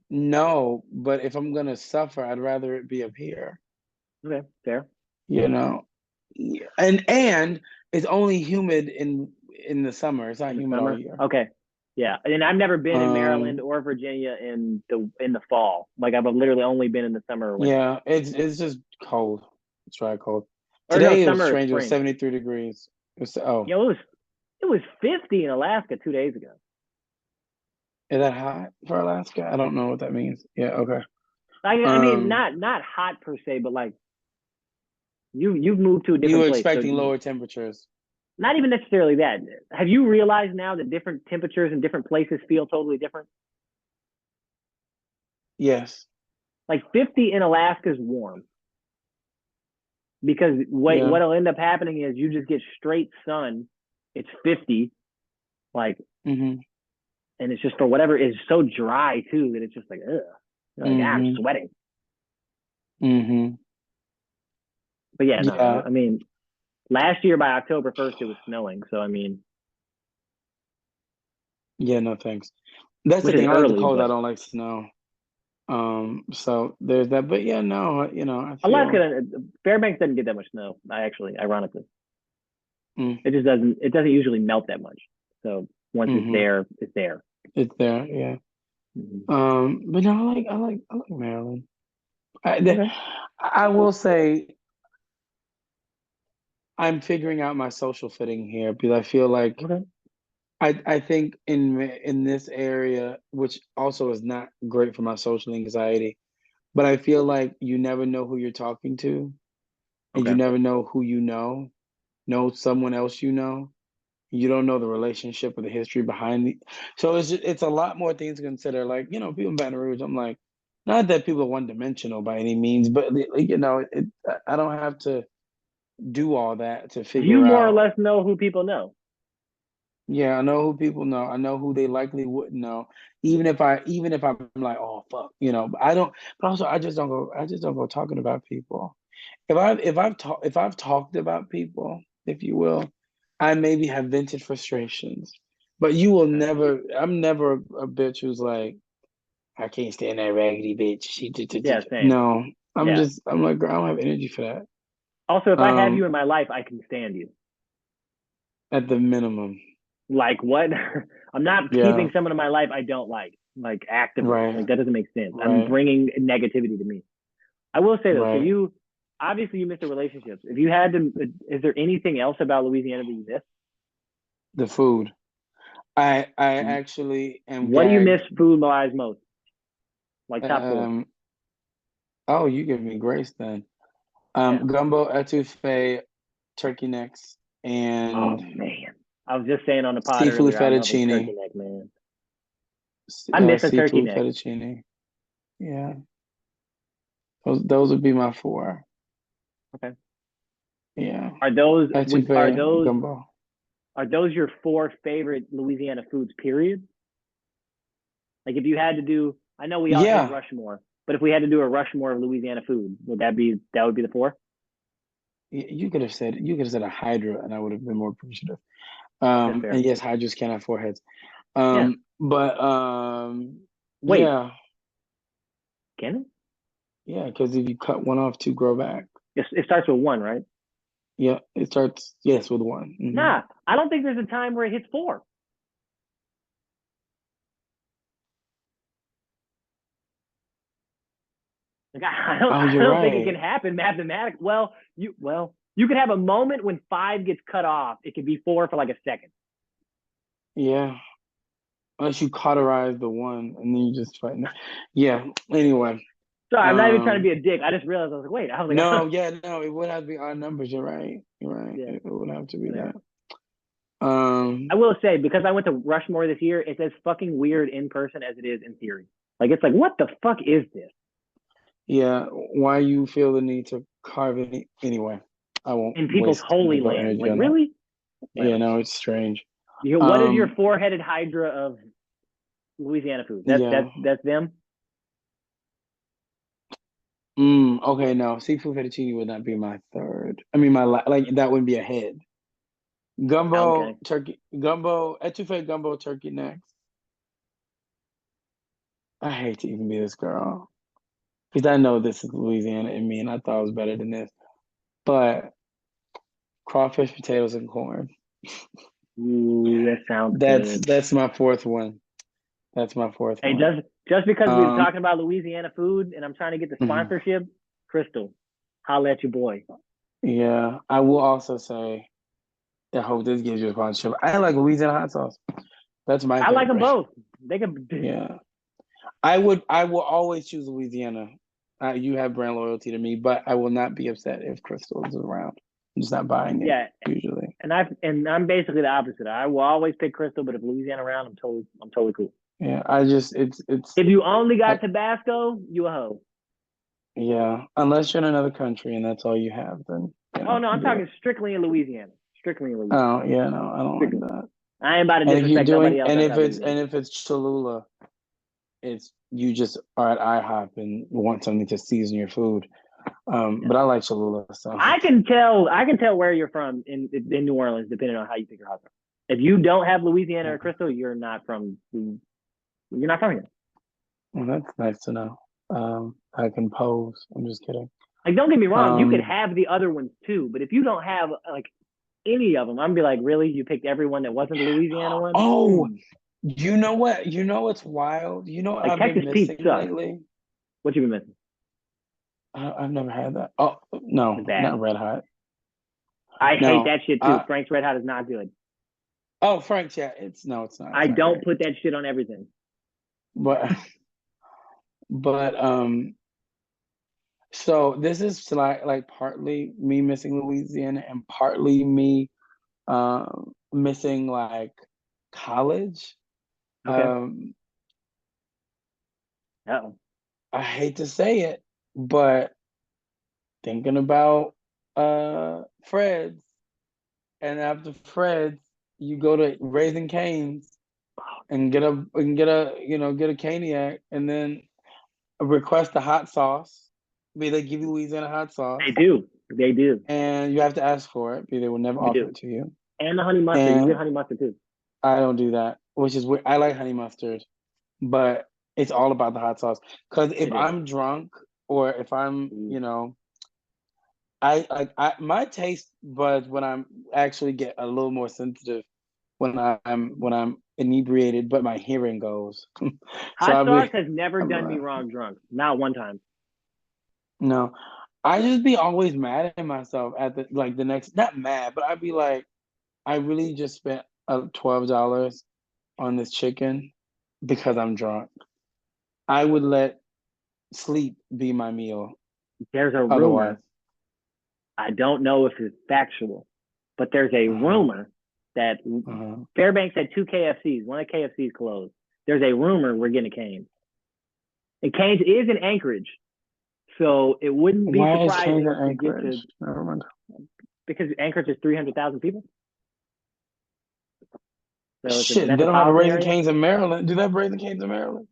No, but if I'm gonna suffer, I'd rather it be up here, Okay, fair. you know. Yeah, and it's only humid in the summer. It's not In the humid all summer. year. Okay. Yeah. And I've never been in Maryland Um, or Virginia in the fall. Like I've literally only been in the summer or winter. yeah, it's just cold. It's dry cold. Or no, Today it was summer or strange. It was spring. 73 degrees. Oh, Yo, it was 50 in Alaska 2 days ago. is that hot for Alaska? I don't know what that means. Yeah, okay. I mean, Um, not hot per se, but like you've moved to a you different were place, so expecting lower temperatures. not even necessarily that. Have you realized now that different temperatures in different places feel totally different? Yes. Like 50 in Alaska is warm because Yeah. what'll end up happening is you just get straight sun. It's 50, like, Mm-hmm. and it's just for whatever is so dry too that it's just like, ugh. You're like, I'm Mm-hmm. sweating. Mm-hmm. But yeah, no, Yeah. I mean, last year by October 1st, it was snowing. So, I mean, Yeah, no thanks. That's the which is thing. I like the early, cold. I but don't like snow. So there's that. But yeah, no, I feel Alaska, Fairbanks doesn't get that much snow. Ironically, mm, it doesn't usually melt that much. So once it's mm-hmm. there, it's there. It's there, yeah. Mm-hmm. But no, I like Maryland. Okay. I will say I'm figuring out my social fitting here because I feel like Okay. I think in this area, which also is not great for my social anxiety, but I feel like you never know who you're talking to, and you Okay. never know who know someone else you know. You don't know the relationship or the history behind it. So it's a lot more things to consider. Like, people in Baton Rouge, I'm like, not that people are one dimensional by any means, but like, I don't have to. do all that to You figure more or out. less know who people know. Yeah, I know who people know. I know who they likely wouldn't know. Even if I'm like, oh fuck, but I don't. But also, I just don't go talking about people. If I've talked about people, if you will, I maybe have vented frustrations. But you will Okay. never. I'm never a bitch who's like, I can't stand that raggedy bitch. Yeah, same. No, Yeah. I'm like, girl, I don't have energy for that. Also, if I have you Um, in my life, I can stand you. at the minimum. Like what? I'm not Yeah, keeping someone in my life I don't like actively. right, Like that doesn't make sense. I'm right, bringing negativity to me. I will say though, so right. you obviously you missed the relationships. If you had to, is there anything else about Louisiana that you miss? The food. I actually am What do you miss gagged. food wise most? Like top four. Um, oh, you give me grace then. Yeah. Gumbo etouffee, turkey necks, Oh and man. I was just saying on the pod seafood earlier, I love a turkey fettuccine. neck, man. I miss a turkey Seafood neck. fettuccine. Yeah, those would be my four. Okay. Yeah, Are those are etouffee, those gumbo. are those your four favorite Louisiana foods, period? Like if you had to do, I know we all hit Yeah, Rushmore, but if we had to do a Rushmore of Louisiana food, that would be the four? you could have said a hydra, and I would have been more appreciative. That's And fair. yes, hydras can have four heads. Yeah. But Wait, yeah, can it? yeah, because if you cut one off, two grow back. It starts with one, right? Yeah, it starts, yes, with one. Nah, I don't think there's a time where it hits four. Like Oh, I you're don't think it can right. happen mathematically. You could have a moment when five gets cut off. It could be four for like a second. Yeah, unless you cauterize the one and then you just fighting it. Yeah. Anyway, Sorry, I'm not even trying to um, be a dick. I just realized I was like, wait, I was like, no, yeah, no, it would have to be odd numbers. You're right. You're right. yeah, It would have to be whatever. that. I Um, will say because I went to Rushmore this year, it's as fucking weird in person as it is in theory. Like it's like, what the fuck is this? yeah. Why you feel the need to carve it anyway? I won't In people's waste any holy of our land. energy Like on that. really? Yeah, Whatever. no, it's strange. What is your Um, four-headed hydra of Louisiana food? That's that's yeah. that's them. Okay, no, seafood fettuccine would not be my third. I mean, like that wouldn't be a head. Okay. Etouffee gumbo, turkey necks. I hate to even be this girl because I know this is Louisiana in me, and I thought it was better than this. But crawfish, potatoes, and corn. Ooh, that sounds That's good. that's my fourth one. That's my fourth Hey, one. just because we were Um, talking about Louisiana food and I'm trying to get the mhm. sponsorship, Crystal, holla at your boy. Yeah, I will also say I hope this gives you a sponsorship. I like Louisiana hot sauce. That's my I like them favorite. both. They can. Yeah. I will always choose Louisiana. You have brand loyalty to me, but I will not be upset if Crystal is around. I'm just not buying it Yeah, usually. I'm basically the opposite. I will always pick Crystal, but if Louisiana around, I'm totally cool. Yeah, I just it's If you only I, got Tabasco, you a hoe. yeah. Unless you're in another country and that's all you have, then Oh no, I'm do talking it. strictly in Louisiana. Strictly in Louisiana. Oh yeah, no, I don't like Strictly. that. I ain't about to And if you're disrespect doing nobody else outside Louisiana. and if it's Cholula, it's you just are at IHOP and want something to season your food. Yeah. But I like Cholula, so I can tell where you're from in New Orleans, depending on how you pick your hot dog. If you don't have Louisiana or yeah. Crystal, you're not from here. Well, that's nice to know. I can pose. I'm just kidding. Like, don't get me wrong, you could Um, have the other ones too, but if you don't have like any of them, I'm gonna be like, really? You picked every one that wasn't the Louisiana one? oh, Hmm. you know what? You know what's wild? You know what Like I've Texas been Pete missing sucks. lately? What you been missing? I've never had that. Oh, no, It's bad. not Red Hot. I hate No, that shit too. Frank's Red Hot is not good. oh, Frank's, yeah, it's not. I It's not don't great. put that shit on everything. But, but, so this is like partly me missing Louisiana and partly me, missing like college. Okay. Um, Oh. I hate to say it, but thinking about Fred's, and after Fred's, you go to Raising Cane's and get a caniac, and then request a hot sauce. Maybe they give you Louisiana hot They sauce, do. They do. and you have to ask for it. Because they will never You offer do. it to you. And the honey mustard. You can get And honey mustard too. I don't do that, which is weird. I like honey mustard, but it's all about the hot sauce. Because if It is. I'm drunk or if I'm, Mm. I my taste buds when I'm actually get a little more sensitive when I'm inebriated, but my hearing goes. So Hot I'll sauce be has never I'm done me wrong drunk. Not one time. no. I just be always mad at myself at the next, not mad, but I'd be like, I really just spent $12 on this chicken because I'm drunk. I would let sleep be my meal There's a otherwise. rumor. I don't know if it's factual, but there's a Uh-huh. rumor that Uh-huh. Fairbanks had two KFCs. One of the KFCs closed. There's a rumor we're getting a Cane's. And Cane's is in Anchorage. So it wouldn't be Why is Cane's surprising in to get to, Anchorage? Never mind. because Anchorage is 300,000 people. So it's a Shit, they don't have a metropolitan Raising area. Cane's in Maryland. Do they have Raising Cane's in Maryland?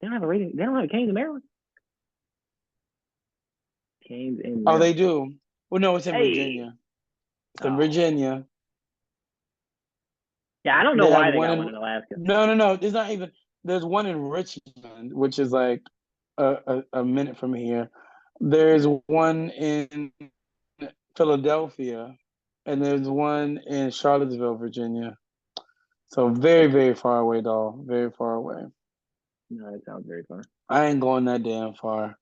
They don't have a rating. They don't have a Cane's in Maryland. Cane's in Oh, they Maryland. do. Well, no, it's in Hey. Virginia. It's in Oh. Virginia. Yeah, I don't know They have why they one got in one in Alaska. no. There's not even. There's one in Richmond, which is like a minute from here. There's one in Philadelphia, and there's one in Charlottesville, Virginia. So very, very far away, doll. Very far away. No, that sounds very fun. I ain't going that damn far.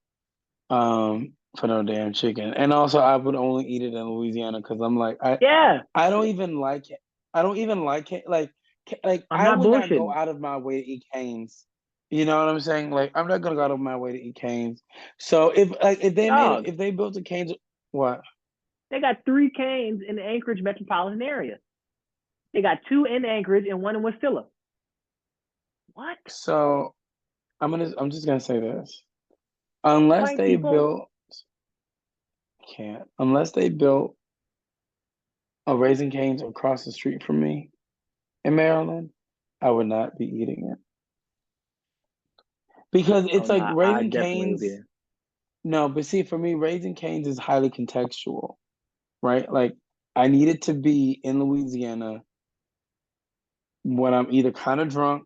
For no damn chicken. And also, I would only eat it in Louisiana because I'm like, Yeah, I don't even like it. I don't even like it. Like I'm I not would not go bullshitting. out of my way to eat Cane's. You know what I'm saying? Like I'm not gonna go out of my way to eat Cane's. So Dog, if they built a Cane's, what? they got 3 Cane's in the Anchorage metropolitan area. They got 2 in Anchorage and 1 in Westilla. What? So I'm just gonna say this. Unless White they people? built unless they built a Raising Cane's across the street from me in Maryland, I would not be eating it. Because Oh it's no, like I Raising definitely would be Cane's. there. No, but see, for me, Raising Cane's is highly contextual, right? Like I need it to be in Louisiana when I'm either kind of drunk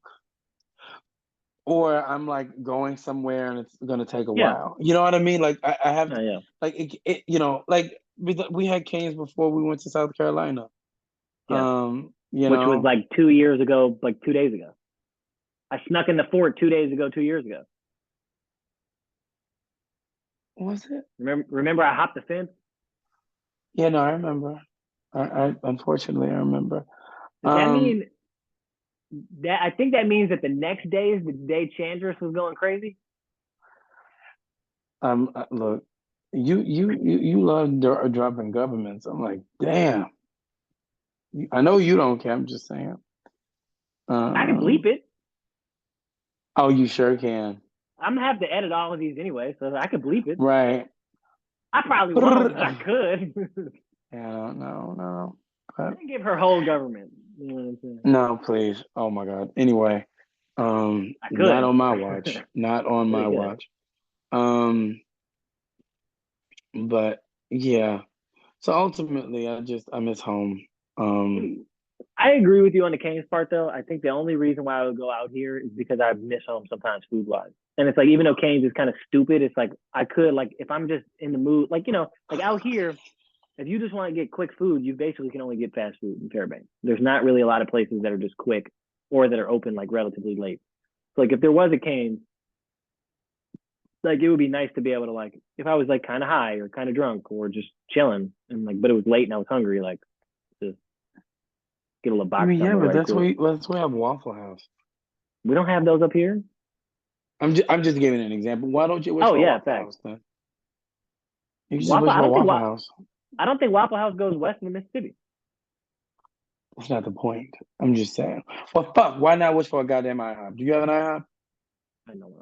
or I'm like going somewhere and it's gonna take a Yeah, while. You know what I mean? Like I have no, to, yeah. like like we had Cane's before we went to South Carolina. Yeah. You Which was know, like 2 years ago, like 2 days ago. I snuck in the fort 2 days ago, 2 years ago. was it? Remember I hopped the fence? Yeah, no, I remember. I unfortunately I remember. Does that Um, mean that I think that means that the next day is the day Chandris was going crazy? Look, you love dropping governments. I'm like, damn. I know you don't care. I'm just saying. I can Um, bleep it. oh, you sure can. I'm gonna have to edit all of these anyway, so I could bleep it. Right. I probably won't, but I could. Yeah, no. But Give her whole government. You know what I'm saying? no, please. Oh my God. Anyway, I not could. on my watch. Not on my Really good. watch. Um, but yeah. So ultimately, I miss home. I agree with you on the Canes part, though. I think the only reason why I would go out here is because I miss home sometimes food wise. And it's like, even though Canes is kind of stupid, it's like I could, like, if I'm just in the mood, like, like out here, if you just want to get quick food, you basically can only get fast food in Fairbanks. There's not really a lot of places that are just quick or that are open like relatively late. So, like, if there was a Canes, like, it would be nice to be able to, like, if I was like kind of high or kind of drunk or just chilling and like, but it was late and I was hungry, like, just get a little I box mean, yeah, somewhere but right quick. that's why I have Waffle House. We don't have those up here. I'm just giving an example. Why don't you wish Oh for a yeah, Waffle fact. House then? You can just Waffle. wish for a Waffle House. I don't think Waffle House goes west of Mississippi. That's not the point. I'm just saying. Well, fuck. Why not wish for a goddamn IHOP? Do you have an IHOP? I know.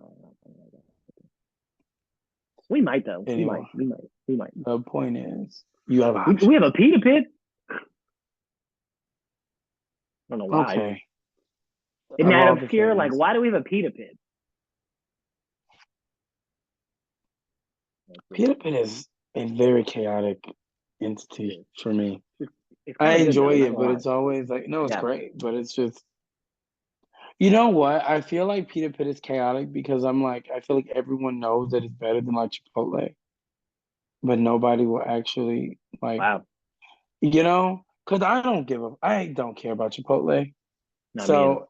We might though. We Anyway, might. We might. We might. the point is, You have We have options. a pita pit. I don't know why. Okay. Isn't Of that all the obscure? Like, things, why do we have a pita pit? Pita Pit is a very chaotic It entity is. for me. It's I kind of good though. enjoy Not it, gonna but lie. it's always like, no, it's Yeah. great, but it's just, you know what? I feel like Pita Pit is chaotic because I'm like, I feel like everyone knows that it's better than like Chipotle, but nobody will actually like, Wow. because I don't care about Chipotle. Not me either.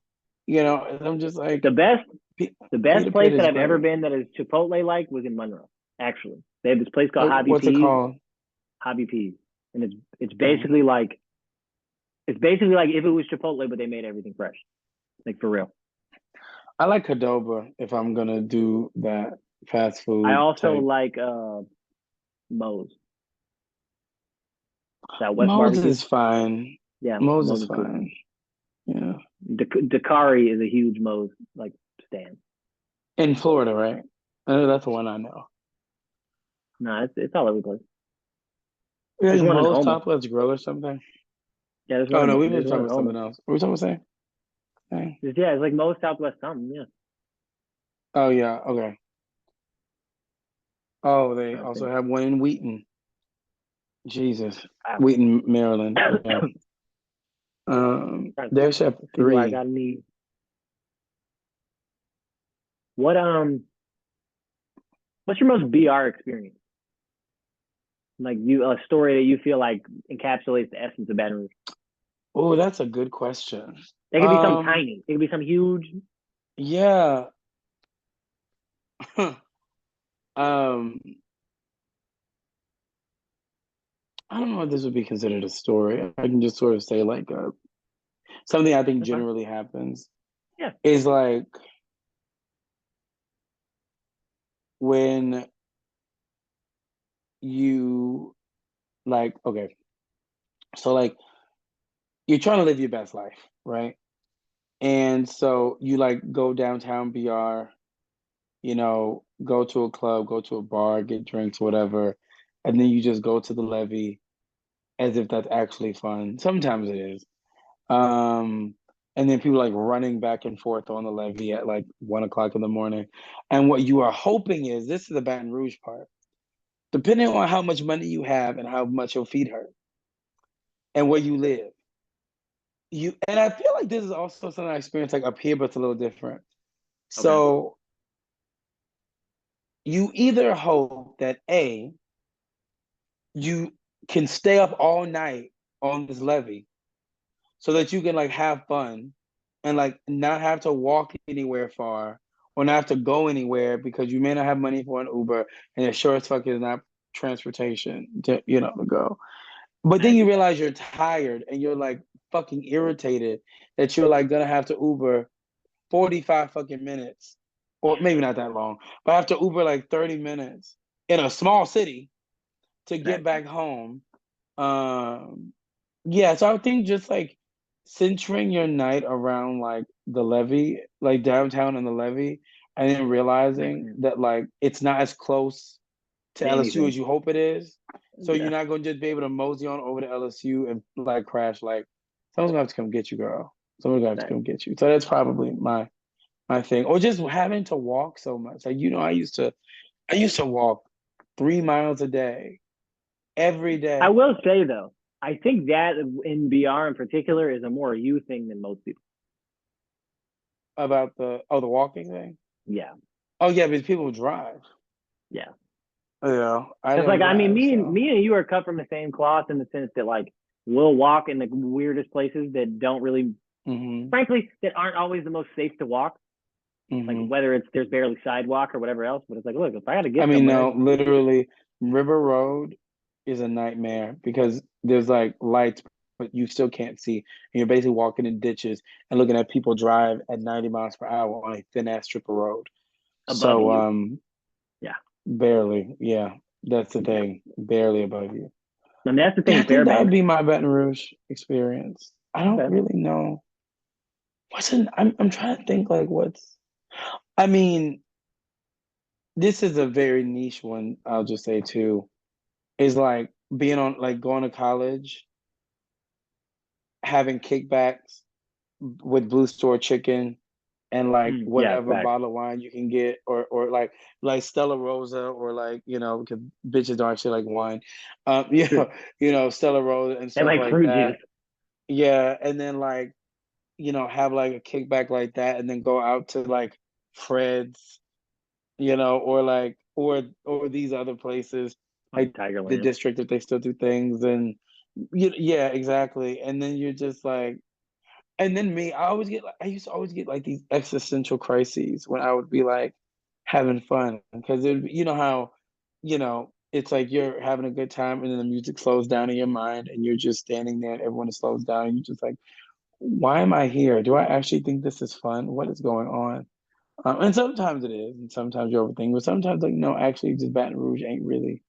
So, I'm just like, The best P- the best Pita Pit place that is I've ever great. been that is Chipotle like was in Monroe. Actually, they have this place called Hobby What's it P's. called? Hobby P's, and it's Mhm. basically like if it was Chipotle, but they made everything fresh, like for real. I like Qdoba if I'm gonna do that fast I food also type. like Moe's, that West Moses Barbecue. is fine. Yeah, Moses Moe's is is cool. fine. Yeah. Dakari is a huge Moe's like stand. In Florida, right? I know that's the one I know. No, it's all over the place. Yeah, There's like one in Mo's Homer. Top Let's Grill or something. Yeah, Oh no, we were there's talking one in about something Homer. else. Were we talking about the same thing? Yeah, it's like Moe's Southwest something. Yeah, Oh yeah, okay. Oh, they I also think. have one in Wheaton. Jesus. Wow. Wheaton, Maryland. Yeah. Trying to There's Chef see where I 3. got any. What what's your most BR experience? Like a story that you feel like encapsulates the essence of Baton Rouge. Oh, that's a good question. It could be something Um, tiny. It could be something huge. yeah. Um, I don't know if this would be considered a story. I can just sort of say like something I think That's fine. generally happens Yeah. is like when you like okay, so like you're trying to live your best life, right? And so you like go downtown BR, go to a club, go to a bar, get drinks, whatever, and then you just go to the levee as if that's actually fun. Sometimes it is. Um, and then people like running back and forth on the levee at like 1 o'clock in the morning. And what you are hoping is this is the Baton Rouge part. Depending on how much money you have and how much your feet hurt and where you live. And I feel like this is also something I experienced like up here, but it's a little different. Okay. So you either hope that you can stay up all night on this levee so that you can like have fun and like not have to walk anywhere far or not have to go anywhere because you may not have money for an Uber and it sure as fuck is not transportation to go. But then you Magic. realize you're tired and you're like fucking irritated that you're like gonna have to Uber 45 fucking minutes, or maybe not that long, but I have to Uber like 30 minutes in a small city to get Exactly. back home. Um, yeah, so I think just like centering your night around like the levee, like downtown and the levee, and then Makes realizing sense. that like it's not as close to To LSU as anything. you hope it is. So you're Yeah. not gonna just be able to mosey on over to LSU and like crash. Like someone's gonna have to come get you, girl. Someone's gonna have to Exactly. come get you. So that's probably my thing. Or just having to walk so much. Like I used to walk 3 miles a day every I day. will say though, I think that in BR in particular is a more you thing than most people. About the walking thing. Yeah. Oh yeah, because people drive. Yeah. I It's don't like I mean, drive, so. me and you are cut from the same cloth in the sense that like we'll walk in the weirdest places that don't really, Hmm. frankly, that aren't always the most safe to walk. Like Hmm. whether it's there's barely sidewalk or whatever else, but it's like, look, if I got to I get mean, somewhere, no, literally, River Road is a nightmare because there's like lights, but you still can't see. And you're basically walking in ditches and looking at people drive at 90 miles per hour on a thin ass strip of road. above So, you, yeah. barely, yeah, that's the thing, barely above you. I mean, that's the thing Yeah, I in think that would Fairbanks. be my Baton Rouge experience. I don't Okay. really know. I'm trying to think like I mean, this is a very niche one, I'll just say too, is like being on like going to college, having kickbacks with Blue Store chicken and like Yeah, whatever facts. bottle of wine you can get, or like Stella Rosa, or like, because bitches don't actually like wine, True. Stella Rosa and And stuff like like fruit juice. that. Yeah, and then like have like a kickback like that, and then go out to like Fred's, or like or these other places Like like the Tigerland. district if they still do things, and yeah, exactly. And then you're just like, and then me, I used to always get like these existential crises when I would be like having fun, because you know how, it's like you're having a good time and then the music slows down in your mind and you're just standing there and everyone slows down and you're just like, why am I here? Do I actually think this is fun? What is going on? And sometimes it is, and sometimes you're overthinking, but sometimes like, no, actually just Baton Rouge ain't really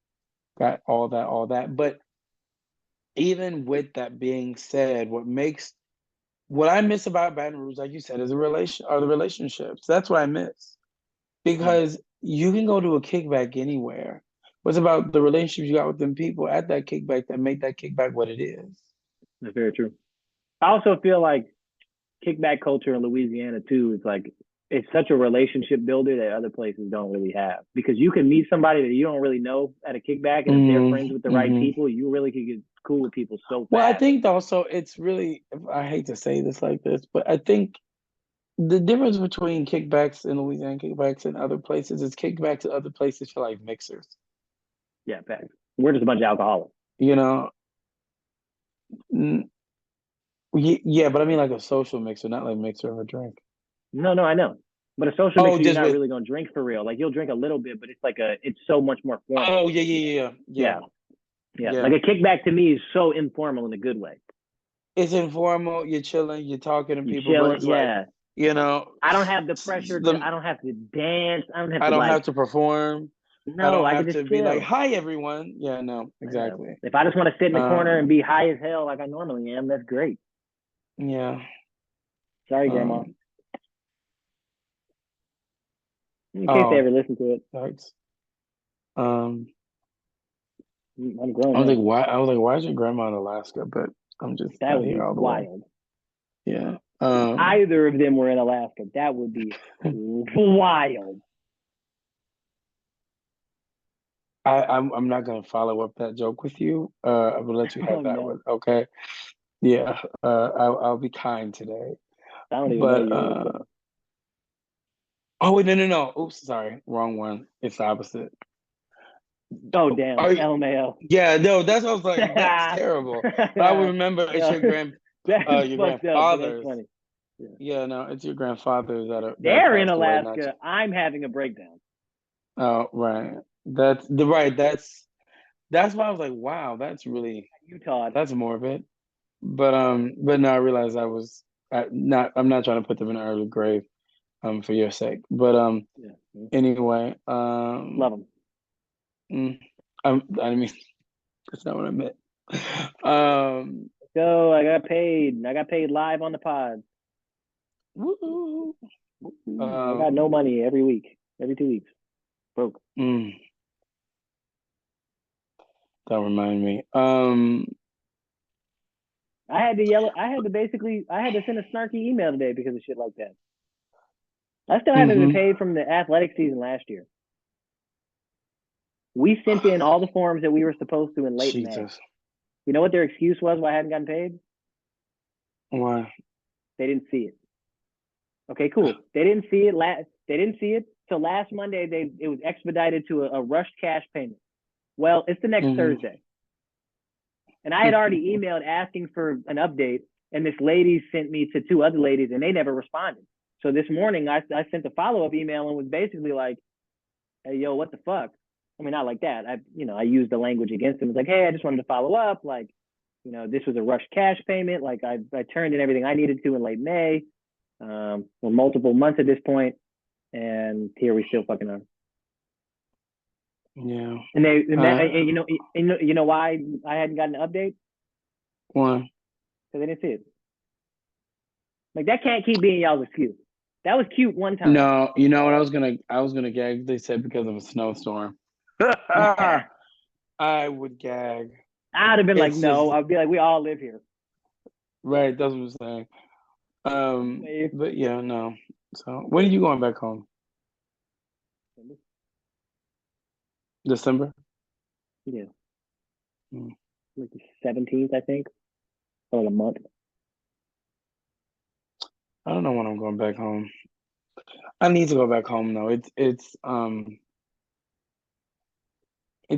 got all that. But even with that being said, what I miss about Baton Rouge, like you said, is the relationships. That's what I miss. Mm, Because you can go to a kickback anywhere. What's about the relationships you got with them people at that kickback that make that kickback what it is? that's very true. I also feel like kickback culture in Louisiana too is like it's such a relationship builder that other places don't really have. Because you can meet somebody that you don't really know at a kickback, and if they're friends with the right Hmm. people, you really could get cool with people so Well, I fast. think also it's really, I hate to say this like this, but I think the difference between kickbacks in Louisiana and kickbacks in other places is kickbacks in other places feel like mixers. Yeah, facts. We're just a bunch of alcoholics. You know, N- yeah, but I mean like a social mixer, not like mixer of a drink. No, no, I know. But a social Oh, mixer, you're just not with, really gonna drink for real. Like you'll drink a little bit, but it's so much more formal. oh, yeah, yeah, yeah, Yeah, yeah. Like yeah. a kickback to me is so informal in a good way. It's informal. You're chilling. You're talking to You people, but chilling, it's like, yeah. you know, I don't have the pressure to. the I don't have to dance. I don't have I to don't like. have to perform. I No, don't I can have just to be like, chill. "Hi, everyone." Yeah, no, exactly. If I just want to sit in the corner and Um, be high as hell like I normally am, that's great. yeah. Sorry, Grandma. Um, In case they oh, ever listen to it, that's. Um, I'm grown now. I was like, why is your grandma in Alaska? But I'm just That not would here be all the way. wild. Yeah. If either of them were in Alaska, that would be wild. I'm not gonna follow up that joke with you. I'm gonna let you Oh have that one. no, Okay. Yeah. I'll be kind today. I don't even know But your age. oh wait, no. Oops, sorry, wrong one. It's the opposite. Oh damn, Are you, LMAO. yeah, no, that's what I was like. That's Yeah, terrible. But I would remember it's that's your fucked up, but that's grandfather's. funny. Yeah. Yeah, no, it's your grandfather that They're in passed away, not Alaska. I'm having a breakdown. oh, right. That's the right. That's why I was like, wow, Utah. that's morbid. But no, I realized I'm not trying to put them in an early grave, for your sake. But Yeah, anyway, love them. mm, I mean, that's not what I meant. Um, So I got paid. I got paid live on the pod. woo, I got no um, money every week, every 2 weeks. Broke. mm, don't remind me. I had to yell. I had to send a snarky email today because of shit like that. I still haven't been Mhm. paid from the athletic season last year. We sent in all the forms that we were supposed to in late May. Jesus, You know what their excuse was why I hadn't gotten paid? why? They didn't see it. Okay, cool. They didn't see it They didn't see it. So last Monday, it was expedited to a rushed cash payment. Well, it's the next Mhm. Thursday, and I had already emailed asking for an update, and this lady sent me to two other ladies, and they never responded. So this morning, I sent a follow up email and was basically like, "Hey, yo, what the fuck?" I mean, not like that. I used the language against them. It's like, "Hey, I just wanted to follow up. Like, this was a rush cash payment. Like, I turned in everything I needed to in late May. We're multiple months at this point, and here we still fucking are." Yeah. And they, and that, Uh, and you know why I hadn't gotten an update? why? Because they didn't see it. Like that can't keep being y'all's excuse. That was cute one time. No, you know what I was gonna gag. They said because of a snowstorm. I would gag. I'd have been like, It's just no. I'd be like, we all live here. right. That's what I'm saying. Wave. But yeah, no. So when are you going back home? December? Yeah, Mm. like the 17th, I think, for like a month. I don't know when I'm going back home. I need to go back home though. It's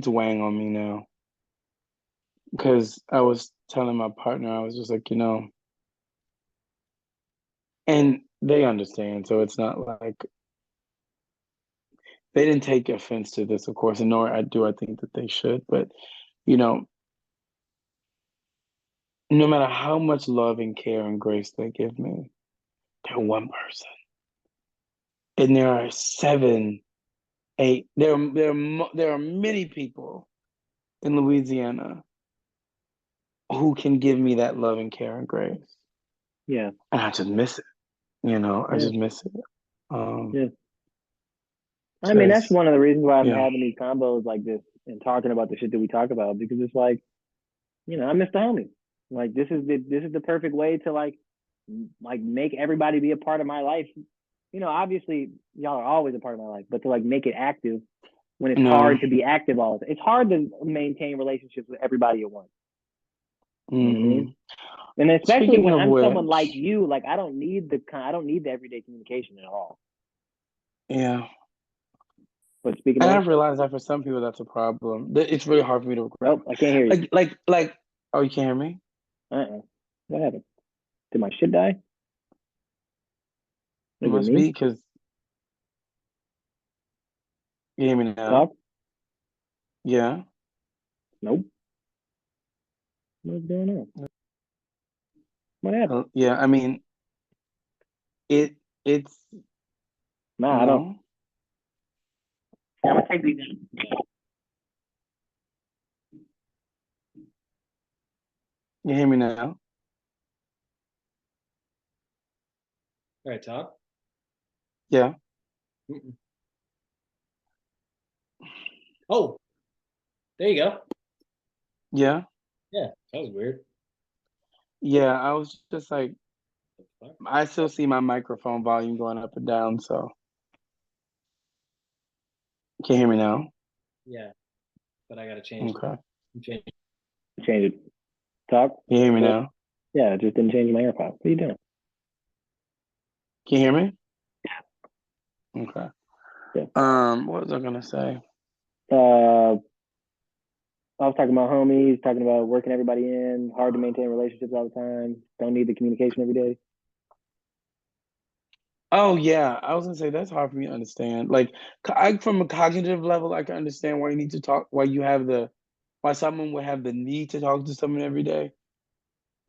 weighing on me now because I was telling my partner, I was just like, and they understand, so it's not like they didn't take offense to this, of course, and nor I think that they should, but you know, no matter how much love and care and grace they give me, they're one person. And there are seven, eight, there are many people in Louisiana who can give me that love and care and grace. Yeah, And I just miss it, I yeah, just miss it. Um, yeah. I mean, that's just, one of the reasons why I'm yeah. having these combos like this and talking about the shit that we talk about because it's like, I miss the homies. Like this is the perfect way to like make everybody be a part of my life. Obviously y'all are always a part of my life, but to like make it active when it's No. hard to be active all the time. It's hard to maintain relationships with everybody at once. You know what I Hmm. mean? And especially Speaking when of I'm someone like which, you, like I don't need the everyday communication at all. yeah. But speaking And of, I've realized that for some people that's a problem. It's really hard for me to grab. oh, I can't hear you. Like, oh, you can't hear me? What happened? Did my shit die? It Is it must me? be because you hear me now. Talk? Yeah. Nope. What's going on? What happened? Yeah, I mean, it's Nah, I don't. no. Yeah, I'm gonna take these. You hear me now? All right, talk. Yeah. Mm-mm. Oh, there you go. Yeah. Yeah, that was weird. Yeah. I was just like, What the fuck? I still see my microphone volume going up and down, so can you hear me now? Yeah, but I gotta change Okay. change. Change it. Talk. Can you hear me What? now? Yeah, it just didn't change my AirPods. What are you doing? Can you hear me? Okay. Yeah. What was I gonna say? Uh, I was talking about homies, talking about working everybody in, hard to maintain relationships all the time, don't need the communication every day. Oh yeah, I was gonna say that's hard for me to understand. Like, from a cognitive level, I can understand why you need to talk, why someone would have the need to talk to someone every day.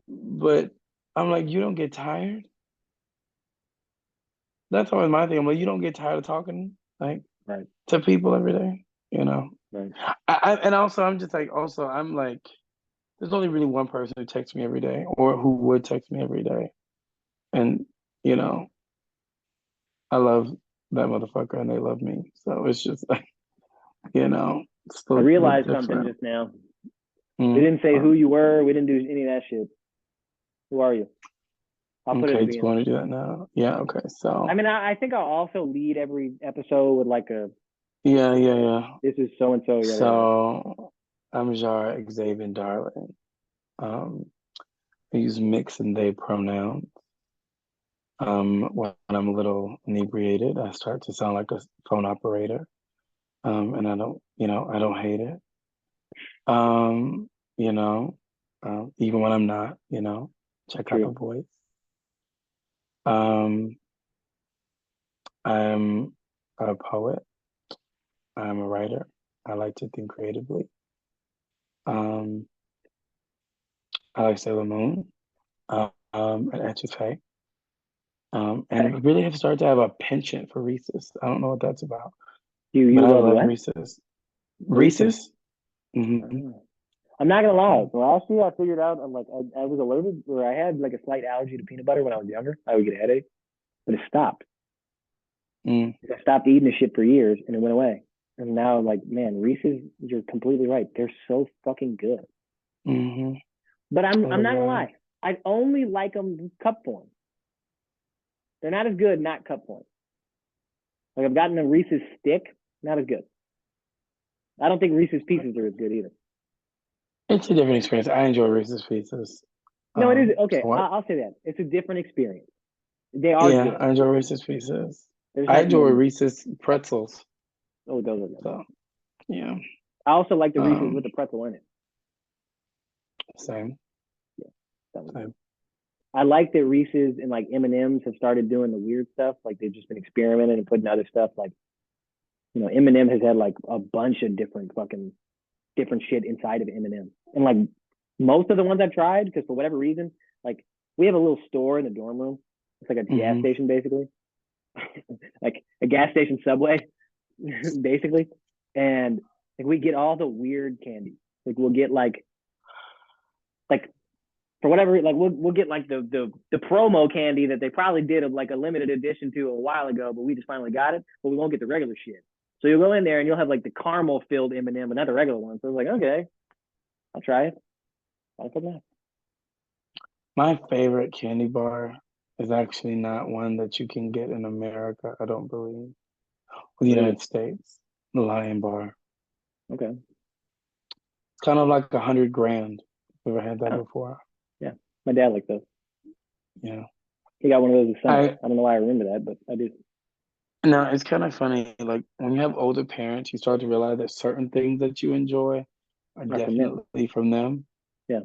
But I'm like, you don't get tired. That's always my thing. I'm like, you don't get tired of talking like Right, to people every day. You know. right. And also I'm just like, I'm like, there's only really one person who texts me every day, or who would text me every day, and you know, I love that motherfucker, and they love me. So it's just like, it's a I little bit realized something different. just now. We Mm. didn't say who you were. We didn't do any of that shit. Who are you? I'll put it at Okay, the do you end. want to do that now? Yeah, okay. So, I mean, I think I'll also lead every episode with like yeah, yeah, yeah. this is so and so, yada yada. So, I'm Jar Xavier Darling. I use mix and they pronouns. When I'm a little inebriated, I start to sound like a phone operator. And I don't hate it. Um, you know, even when I'm not, check out the True. voice. Um, I'm a poet. I'm a writer. I like to think creatively. Um, I like Sailor Moon, and Etchafe. And I really have started to have a penchant for Reese's. I don't know what that's about, but You I love love what? Reese's. Reese's? Reese's. Hmm. Oh. I'm not gonna lie. Last year I figured out I'm like I was allergic or I had like a slight allergy to peanut butter when I was younger. I would get a headache, but it stopped. Mm. I stopped eating the shit for years and it went away. And now like man, Reese's, you're completely right. They're so fucking good. Mm-hmm. But I'm not gonna Otherwise, lie. I only like them cup form. They're not as good not cup form. Like I've gotten a Reese's stick, not as good. I don't think Reese's Pieces are as good either. it's a different experience. I enjoy Reese's Pieces. No, it is okay. So what? I'll say that it's a different experience. They are Yeah, good. I enjoy Reese's Pieces. They're just I not enjoy the Reese's pretzels. oh those are good. So yeah, I also like the Reese's um, with the pretzel in it. same, Yeah, that was good. same. I like that Reese's and like M&M's have started doing the weird stuff. Like they've just been experimenting and putting other stuff. Like M&M has had like a bunch of different shit inside of M&M. And like most of the ones I've tried, because for whatever reason, like we have a little store in the dorm room. It's like a gas Mm-hmm. station basically, like a gas station Subway, basically. And like we get all the weird candy. Like we'll get like for whatever like we'll get like the promo candy that they probably did like a limited edition to a while ago, but we just finally got it. But we won't get the regular shit. So you'll go in there and you'll have like the caramel filled M&M, but not the regular one. So it's like okay, I'll try it. I'll put that. My favorite candy bar is actually not one that you can get in America. I don't believe. The Really? United States, the Lion Bar. Okay. It's kind of like 100 grand. Ever had that Oh, before? yeah. My dad liked those. Yeah. He got one of those this summer. I I don't know why I remember that, but I do. No, it's kind of funny. Like when you have older parents, you start to realize that certain things that you enjoy are Not from them. definitely from them. Yeah.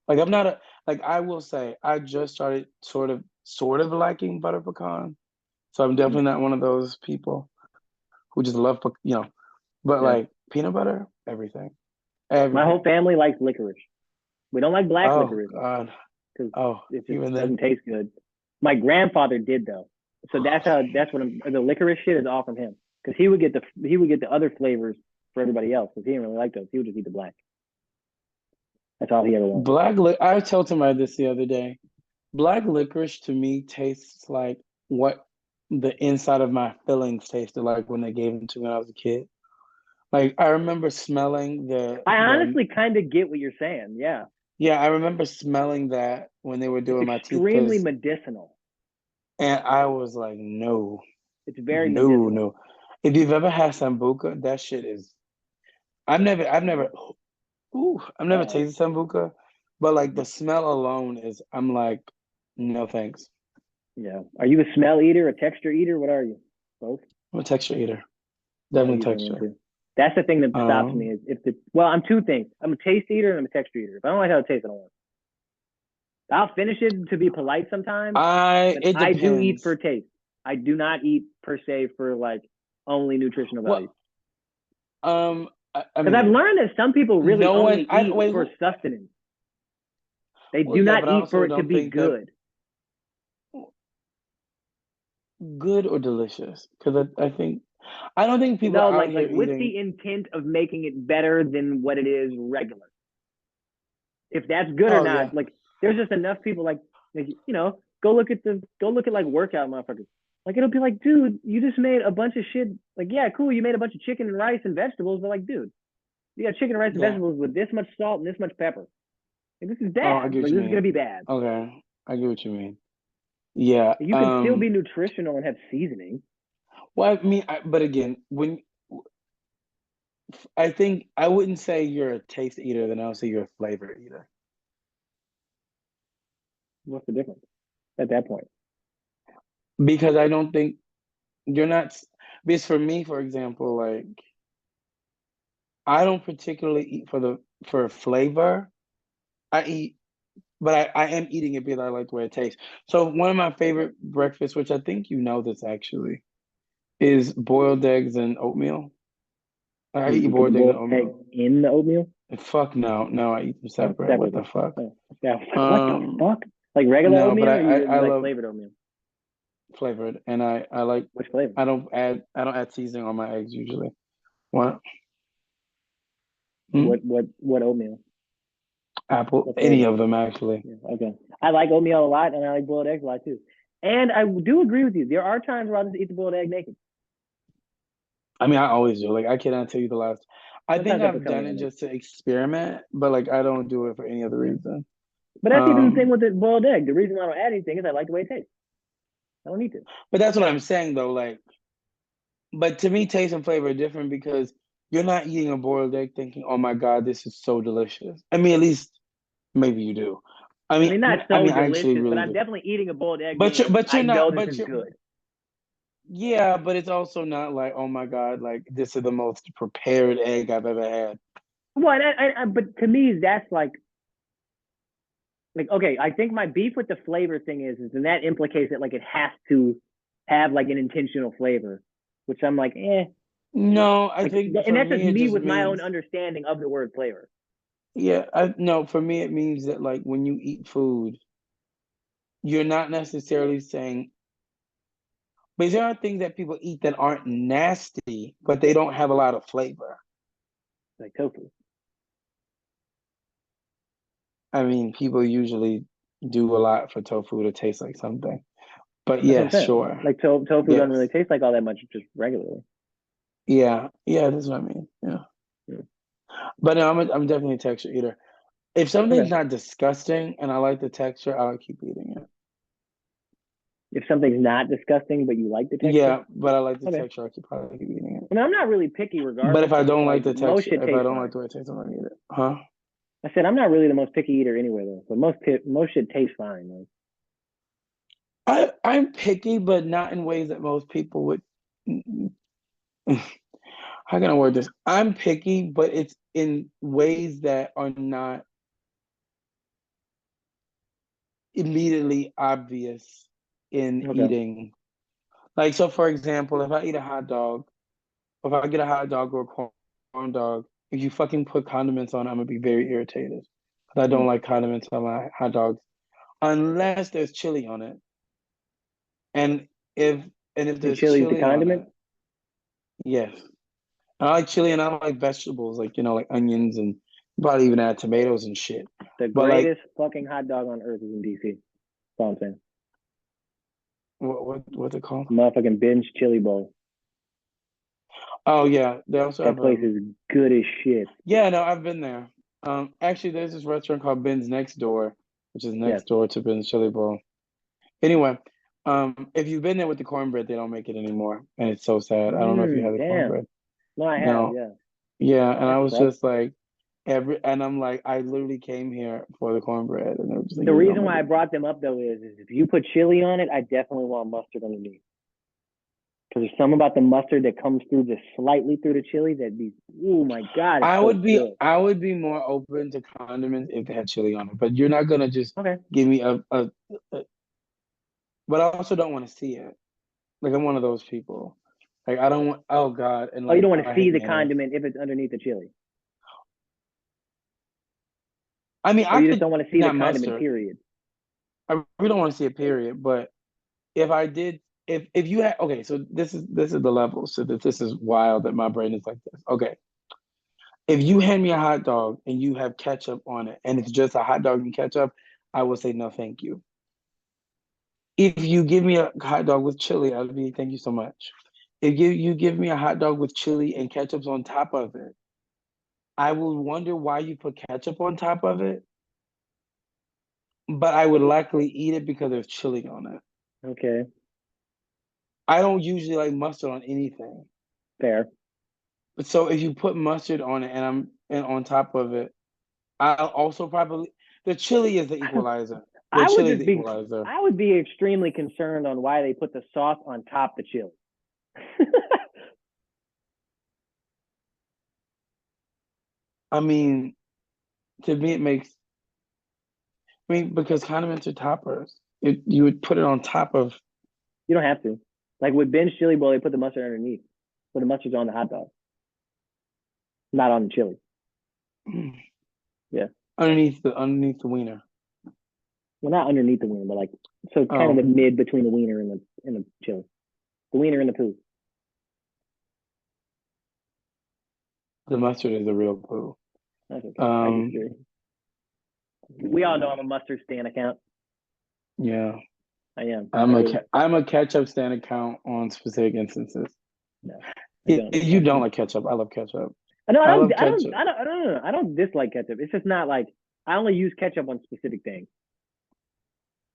Like I'm not a like I will say I just started sort of liking butter pecan. So I'm Mhm. definitely not one of those people who just love but Yeah. like peanut butter, everything. My whole Everything. family likes licorice. We don't like black Oh licorice God. because Oh, it just even then. doesn't taste good. My grandfather did though, so that's what the licorice shit is all from him because he would get the other flavors for everybody else because he didn't really like those. He would just eat the black. That's all he ever wanted. I told somebody this the other day. Black licorice to me tastes like what the inside of my fillings tasted like when they gave them to me when I was a kid. Like I remember smelling I honestly kind of get what you're saying. Yeah, I remember smelling that when they were it's doing my teeth extremely because medicinal. and I was like, no, It's very no, medicinal. no. If you've ever had sambuca, that shit is I've never Uh, tasted sambuca, but like the smell alone is I'm like, no thanks. yeah. Are you a smell eater, a texture eater? What are you? Both. I'm a texture eater. Yeah, I Definitely usually am texture. too. That's the thing that stops me Um is if the well, I'm two things. I'm a taste eater and I'm a texture eater. If I don't like how it tastes, I don't want it. I'll finish it to be polite sometimes, but it I do eat depends. for taste. I do not eat per se for like only nutritional value. Well, I Because I've mean, learned that some people really no only one. I eat wait. for Who? sustenance. They Well, do yeah, not but I eat for also it to don't be think that good. good or delicious because I think I don't think people No, are out like here with eating. the intent of making it better than what it is regular. If that's good or Oh yeah. not, like there's just enough people like go look at like workout motherfuckers. Like it'll be like, dude, you just made a bunch of shit. Like, yeah, cool, you made a bunch of chicken and rice and vegetables, but like, dude, you got chicken, rice, and Yeah. vegetables with this much salt and this much pepper. Like, this is Oh, I bad. get what Like you this is gonna mean. be bad. Okay, I get what you mean. Yeah. You can still be nutritional and have seasoning. Well, but again, when I think I wouldn't say you're a taste eater, then I would say you're a flavor eater. What's the difference at that point? Because I don't think you're not. Because for me, for example, like I don't particularly eat for flavor. I eat, but I am eating it because I like the way it tastes. So one of my favorite breakfasts, which I think you know this actually, is boiled eggs and oatmeal. I You eat can put the boiled eggs and boiled egg oatmeal. in the oatmeal. Fuck no, no, I eat them Oh, separate. What separately. the fuck? Oh, yeah. I was like, what the Um, fuck? Like regular no, but oatmeal, or you I like love flavored oatmeal? flavored, and I like Which flavor? I don't add seasoning on my eggs usually. What? Hmm? What oatmeal? Apple, What any flavor? of them actually. Yeah, okay. I like oatmeal a lot, and I like boiled eggs a lot too. And I do agree with you. There are times where I'll just eat the boiled egg naked. I mean, I always do. Like I cannot tell you the last. I think Sometimes I put I've done cayenne it in it. just to experiment, but like I don't do it for any other reason. But that's even the thing Um, with the boiled egg. The reason why I don't add anything is I like the way it tastes. I don't need to. but that's what I'm saying though. Like, but to me, taste and flavor are different because you're not eating a boiled egg thinking, "Oh my God, this is so delicious." I mean, at least maybe you do. I mean, not I so mean, I actually delicious, but really I'm do. definitely eating a boiled egg But being you're, like, but I you're know not. this But is you're, good. yeah. But it's also not like, "Oh my God, like this is the most prepared egg I've ever had." Well, but to me, that's like okay. I think my beef with the flavor thing is and that implicates that like it has to have like an intentional flavor, which I'm like, eh. No, I Like, think and for that's just me it me just with my own means, understanding of the word flavor. yeah. I no, for me it means that like when you eat food, you're not necessarily saying, but there are things that people eat that aren't nasty, but they don't have a lot of flavor. Like tofu. I mean, people usually do a lot for tofu to taste like something. But That's what I'm yes, saying. sure. Like tofu doesn't really Yes. taste like all that much just regularly. Yeah. Yeah, that's what I mean. Yeah. Yeah. But no, I'm definitely a texture eater. If something's Okay. not disgusting and I like the texture, I'll keep eating it. If something's not disgusting but you like the texture, Yeah, but I like the okay. texture, I could probably keep eating it. I mean, I'm not really picky But regardless. if I It's just don't like like the most texture, shit if I tastes don't like fine. the way it tastes, I'm not gonna eat it. Huh? I said I'm not really the most picky eater anyway though. So most shit tastes fine. I'm picky, but not in ways that most people would. How can I word this? I'm picky, but it's in ways that are not immediately obvious in Okay. eating. Like, so for example, if I eat a hot dog, if I get a hot dog or a corn dog, if you fucking put condiments on it, I'm gonna be very irritated. Because I don't Mm. like condiments on my hot dogs unless there's chili on it. And if if And there's chili's the chili on it, condiment. yes. I like chili and I like vegetables, like like onions and probably even add tomatoes and shit. The But like, greatest fucking hot dog on earth is in DC. That's all I'm saying. what's it called? Motherfucking binge chili bowl. Oh yeah, they also That have place is good as shit. yeah, no, I've been there. Actually, there's this restaurant called Ben's Next Door, which is Yes. next door to Ben's Chili Bowl. Anyway, if you've been there with the cornbread, they don't make it anymore, and it's so sad. I don't know if you had the Damn. cornbread. No, I have. No, Yeah. yeah, and I That was sucks. just like and I'm like, I literally came here for the cornbread, and they were just like, The yeah, we don't reason make why I it. brought them up though is if you put chili on it, I definitely want mustard underneath. Because there's something about the mustard that comes through just slightly through the chili that be, oh my god, it's so good. I would be more open to condiments if they had chili on it, but you're not gonna just Okay. give me a but I also don't want to see it. Like I'm one of those people. Like I don't want. Oh God, and Oh, you like don't want I to see hate the mayonnaise. condiment if it's underneath the chili. I mean, Or I you just could don't want to see the not condiment, mustard. period. I really don't want to see a period. But if I did, if you had, okay, so this is the level. So that this is wild that my brain is like this. Okay, if you hand me a hot dog and you have ketchup on it, and it's just a hot dog and ketchup, I will say no, thank you. If you give me a hot dog with chili, I'll be thank you so much. If you give me a hot dog with chili and ketchup's on top of it, I will wonder why you put ketchup on top of it, but I would likely eat it because there's chili on it. Okay, I don't usually like mustard on anything. fair. But so if you put mustard on it and on top of it, I'll also probably the chili is the equalizer. The I would chili is just the be, equalizer. I would be extremely concerned on why they put the sauce on top of the chili. I mean, to me it makes I mean because condiments are toppers. You would put it on top of You don't have to. Like with binge chili bowl, they put the mustard underneath, so the mustard's on the hot dog, not on the chili. Yeah. underneath the wiener. Well, not underneath the wiener, but like so kind of Oh, the mid between the wiener and the chili, the wiener and the poo. the mustard is the real poo. That's okay. I Um, disagree. We all know I'm a mustard stan account. yeah. I am. I really I'm a ketchup stand account on specific instances. no. I don't. You don't like ketchup. I love ketchup. No, I love ketchup. I don't dislike ketchup. It's just not like I only use ketchup on specific things.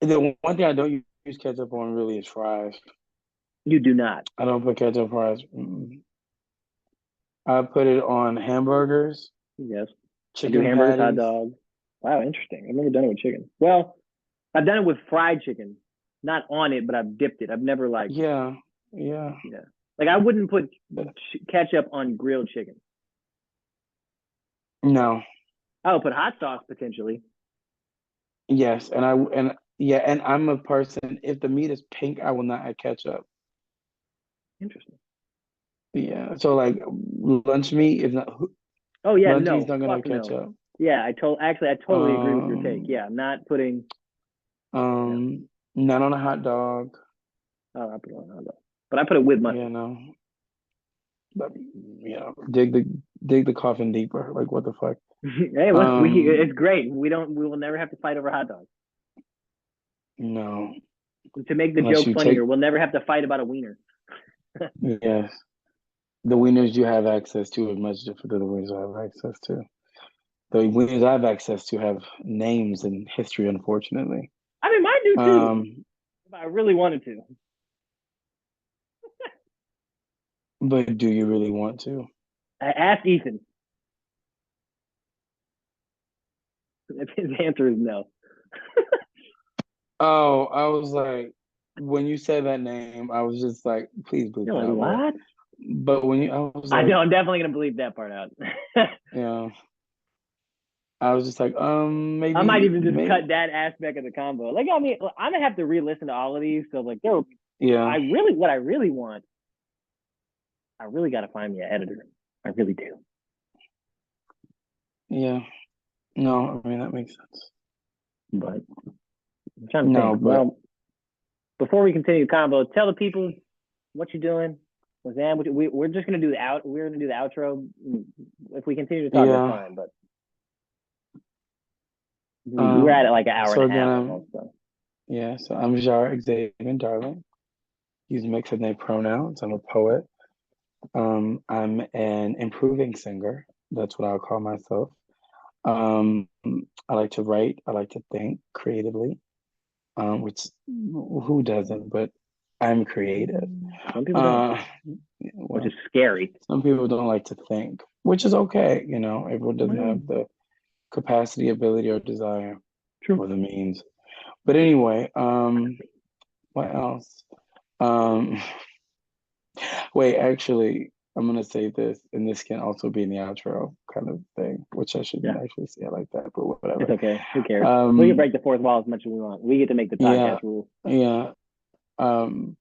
The one thing I don't use ketchup on really is fries. You do not. I don't put ketchup on fries. I put it on hamburgers, Yes. I do chicken hamburgers, hot patties. dogs. Wow, interesting. I've never done it with chicken. Well, I've done it with fried chicken, not on it, but I've dipped it. I've never like, Yeah, yeah. like I wouldn't put But ketchup on grilled chicken. no, I would put hot sauce potentially. yes, and yeah, and I'm a person. If the meat is pink, I will not add ketchup. Interesting. Yeah, so like lunch meat is not Oh yeah, lunch meat's no, not gonna have fuck no. ketchup. Yeah, I totally agree with your take. Um, Yeah, I'm not putting. Yeah, not on a hot dog. I put it on hot dog, but I put it with You mustard. know, but dig the coffin deeper. Like what the fuck? Hey, look, it's Um, great. We will never have to fight over hot dogs. no, To make the unless joke you funnier, take we'll never have to fight about a wiener. yes, the wieners you have access to is much different than the wieners I have access to. The wieners I have access to have names and history, unfortunately. I mean, mine do too, Um, if I really wanted to. but do you really want to? I asked Ethan. If his answer is no. Oh, I was like, when you said that name, I was just like, please bleep You're it like, out. what? But when you, I was I like, know. I'm definitely gonna believe that part out. you know, I was just like, I might maybe, even just maybe, cut that aspect of the combo. Like, I mean, I'm gonna have to re-listen to all of these. So, like, there. yeah, What I really want, I really got to find me an editor. I really do. yeah. No, I mean that makes sense. But I'm trying to No, think. but Well, before we continue the combo, tell the people what you're doing. Zan, we're just gonna do the out. We're gonna do the outro. If we continue to talk, that's yeah. fine. But we're at it like an hour So and a again, half almost. So yeah. So I'm Jar Xavier Darling. Use mixed name pronouns. I'm a poet. I'm an improving singer. That's what I'll call myself. I like to write. I like to think creatively. Which who doesn't? But I'm creative. some people don't, Uh, which well, is scary. some people don't like to think, which is okay. You know, everyone doesn't have the capacity, ability, or desire, True. or the means. But anyway, what else? Um, wait, actually, I'm gonna say this, and this can also be in the outro kind of thing, which I shouldn't Yeah, actually say it like that, but it's whatever. okay. Who cares? We can Um, break the fourth wall as much as we want. We get to make the yeah, podcast rules. yeah. Um,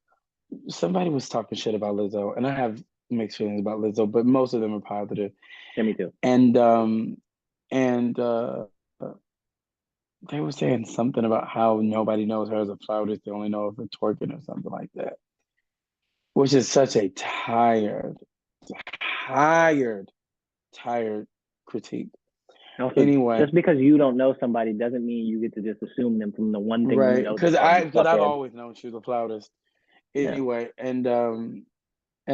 somebody was talking shit about Lizzo, and I have mixed feelings about Lizzo, but most of them are positive. Yeah, me too. And and they were saying something about how nobody knows her as a flautist; they only know her for twerking or something like that, which is such a tired, tired critique. Also, Anyway, just because you don't know somebody doesn't mean you get to just assume them from the one thing you right? know them from. You Because I've fuckhead. always known she was a flautist. Yeah. Anyway, and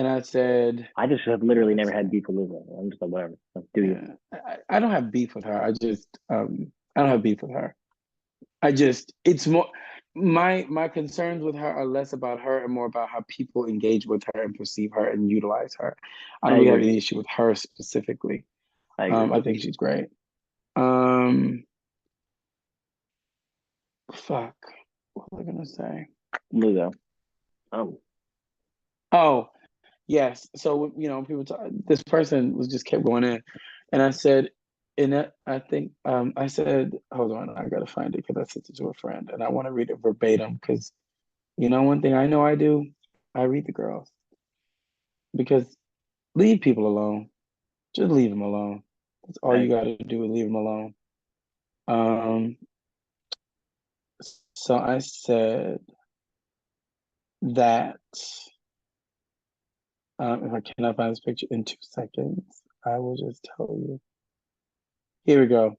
I said, I just have what literally did I never say? had beef with Lizzo. I'm just like, whatever. Like, do you? Yeah, I don't have beef with her. I don't have beef with her. I just it's more my concerns with her are less about her and more about how people engage with her and perceive her and utilize her. I I don't really have agree. any issue with her specifically. I agree. I think she's great. Um, fuck. What was I gonna say? Lizzo. Oh, Oh, yes. So people talk, this person was just kept going in, and I said, and that I think I said, hold on, I gotta find it because I sent it to a friend, and I want to read it verbatim because one thing I know I do, I read the girls because leave people alone. Just leave them alone. That's all I you agree. got to do is leave them alone. Um, so I said that if I cannot find this picture in 2 seconds, I will just tell you. Here we go.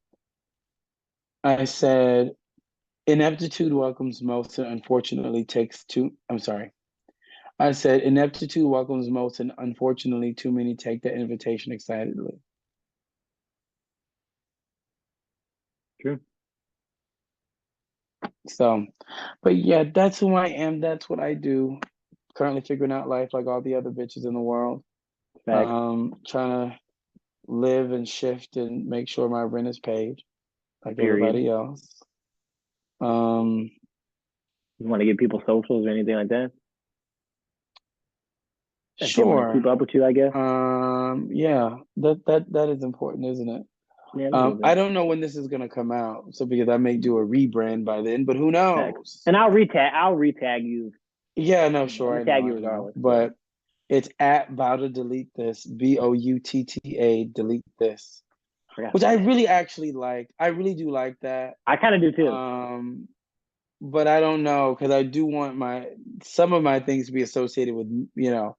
I said ineptitude welcomes most and unfortunately takes two. I'm sorry. I said ineptitude welcomes most, and unfortunately, too many take the invitation excitedly. True. So, but yeah, that's who I am. That's what I do. Currently figuring out life like all the other bitches in the world. Facts. Trying to live and shift and make sure my rent is paid like Period. everybody else. You want to give people socials or anything like that? That they want to keep Sure. up with you, I guess. Yeah, that is important, isn't it? Yeah, that's a little I bit. don't know when this is gonna come out, so because I may do a rebrand by then, but who Facts. knows? And I'll retag you. Yeah, no, I'm sure, gonna I tag know, you I know. regardless. But it's at Bow to Delete This, BOUTTA, delete this, I forgot which I that. really actually like. I really do like that. I kind of do too. But I don't know because I do want some of my things to be associated with Yeah.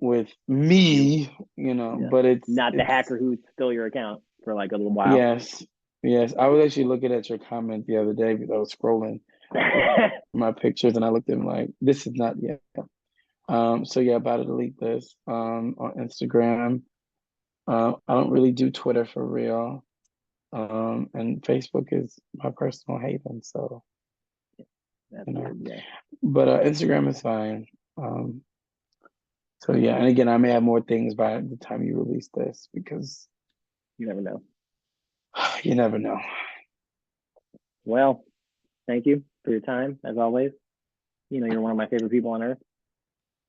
with me, Yeah. but Not the it's hacker who stole your account for like a little while. yes, yes. I was actually looking at your comment the other day because I was scrolling my pictures and I looked at them like this is not yet. So yeah, about to delete this on Instagram. I don't really do Twitter for real. And Facebook is my personal haven, so That's you know. weird. Yeah. But Instagram is fine. So yeah, and again, I may have more things by the time you release this because You never know. you never know. Well, thank you for your time as always. You're one of my favorite people on earth.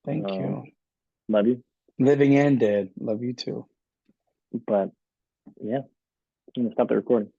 Thank you. Love you. Living and dead. Love you too. But yeah, I'm gonna stop the recording.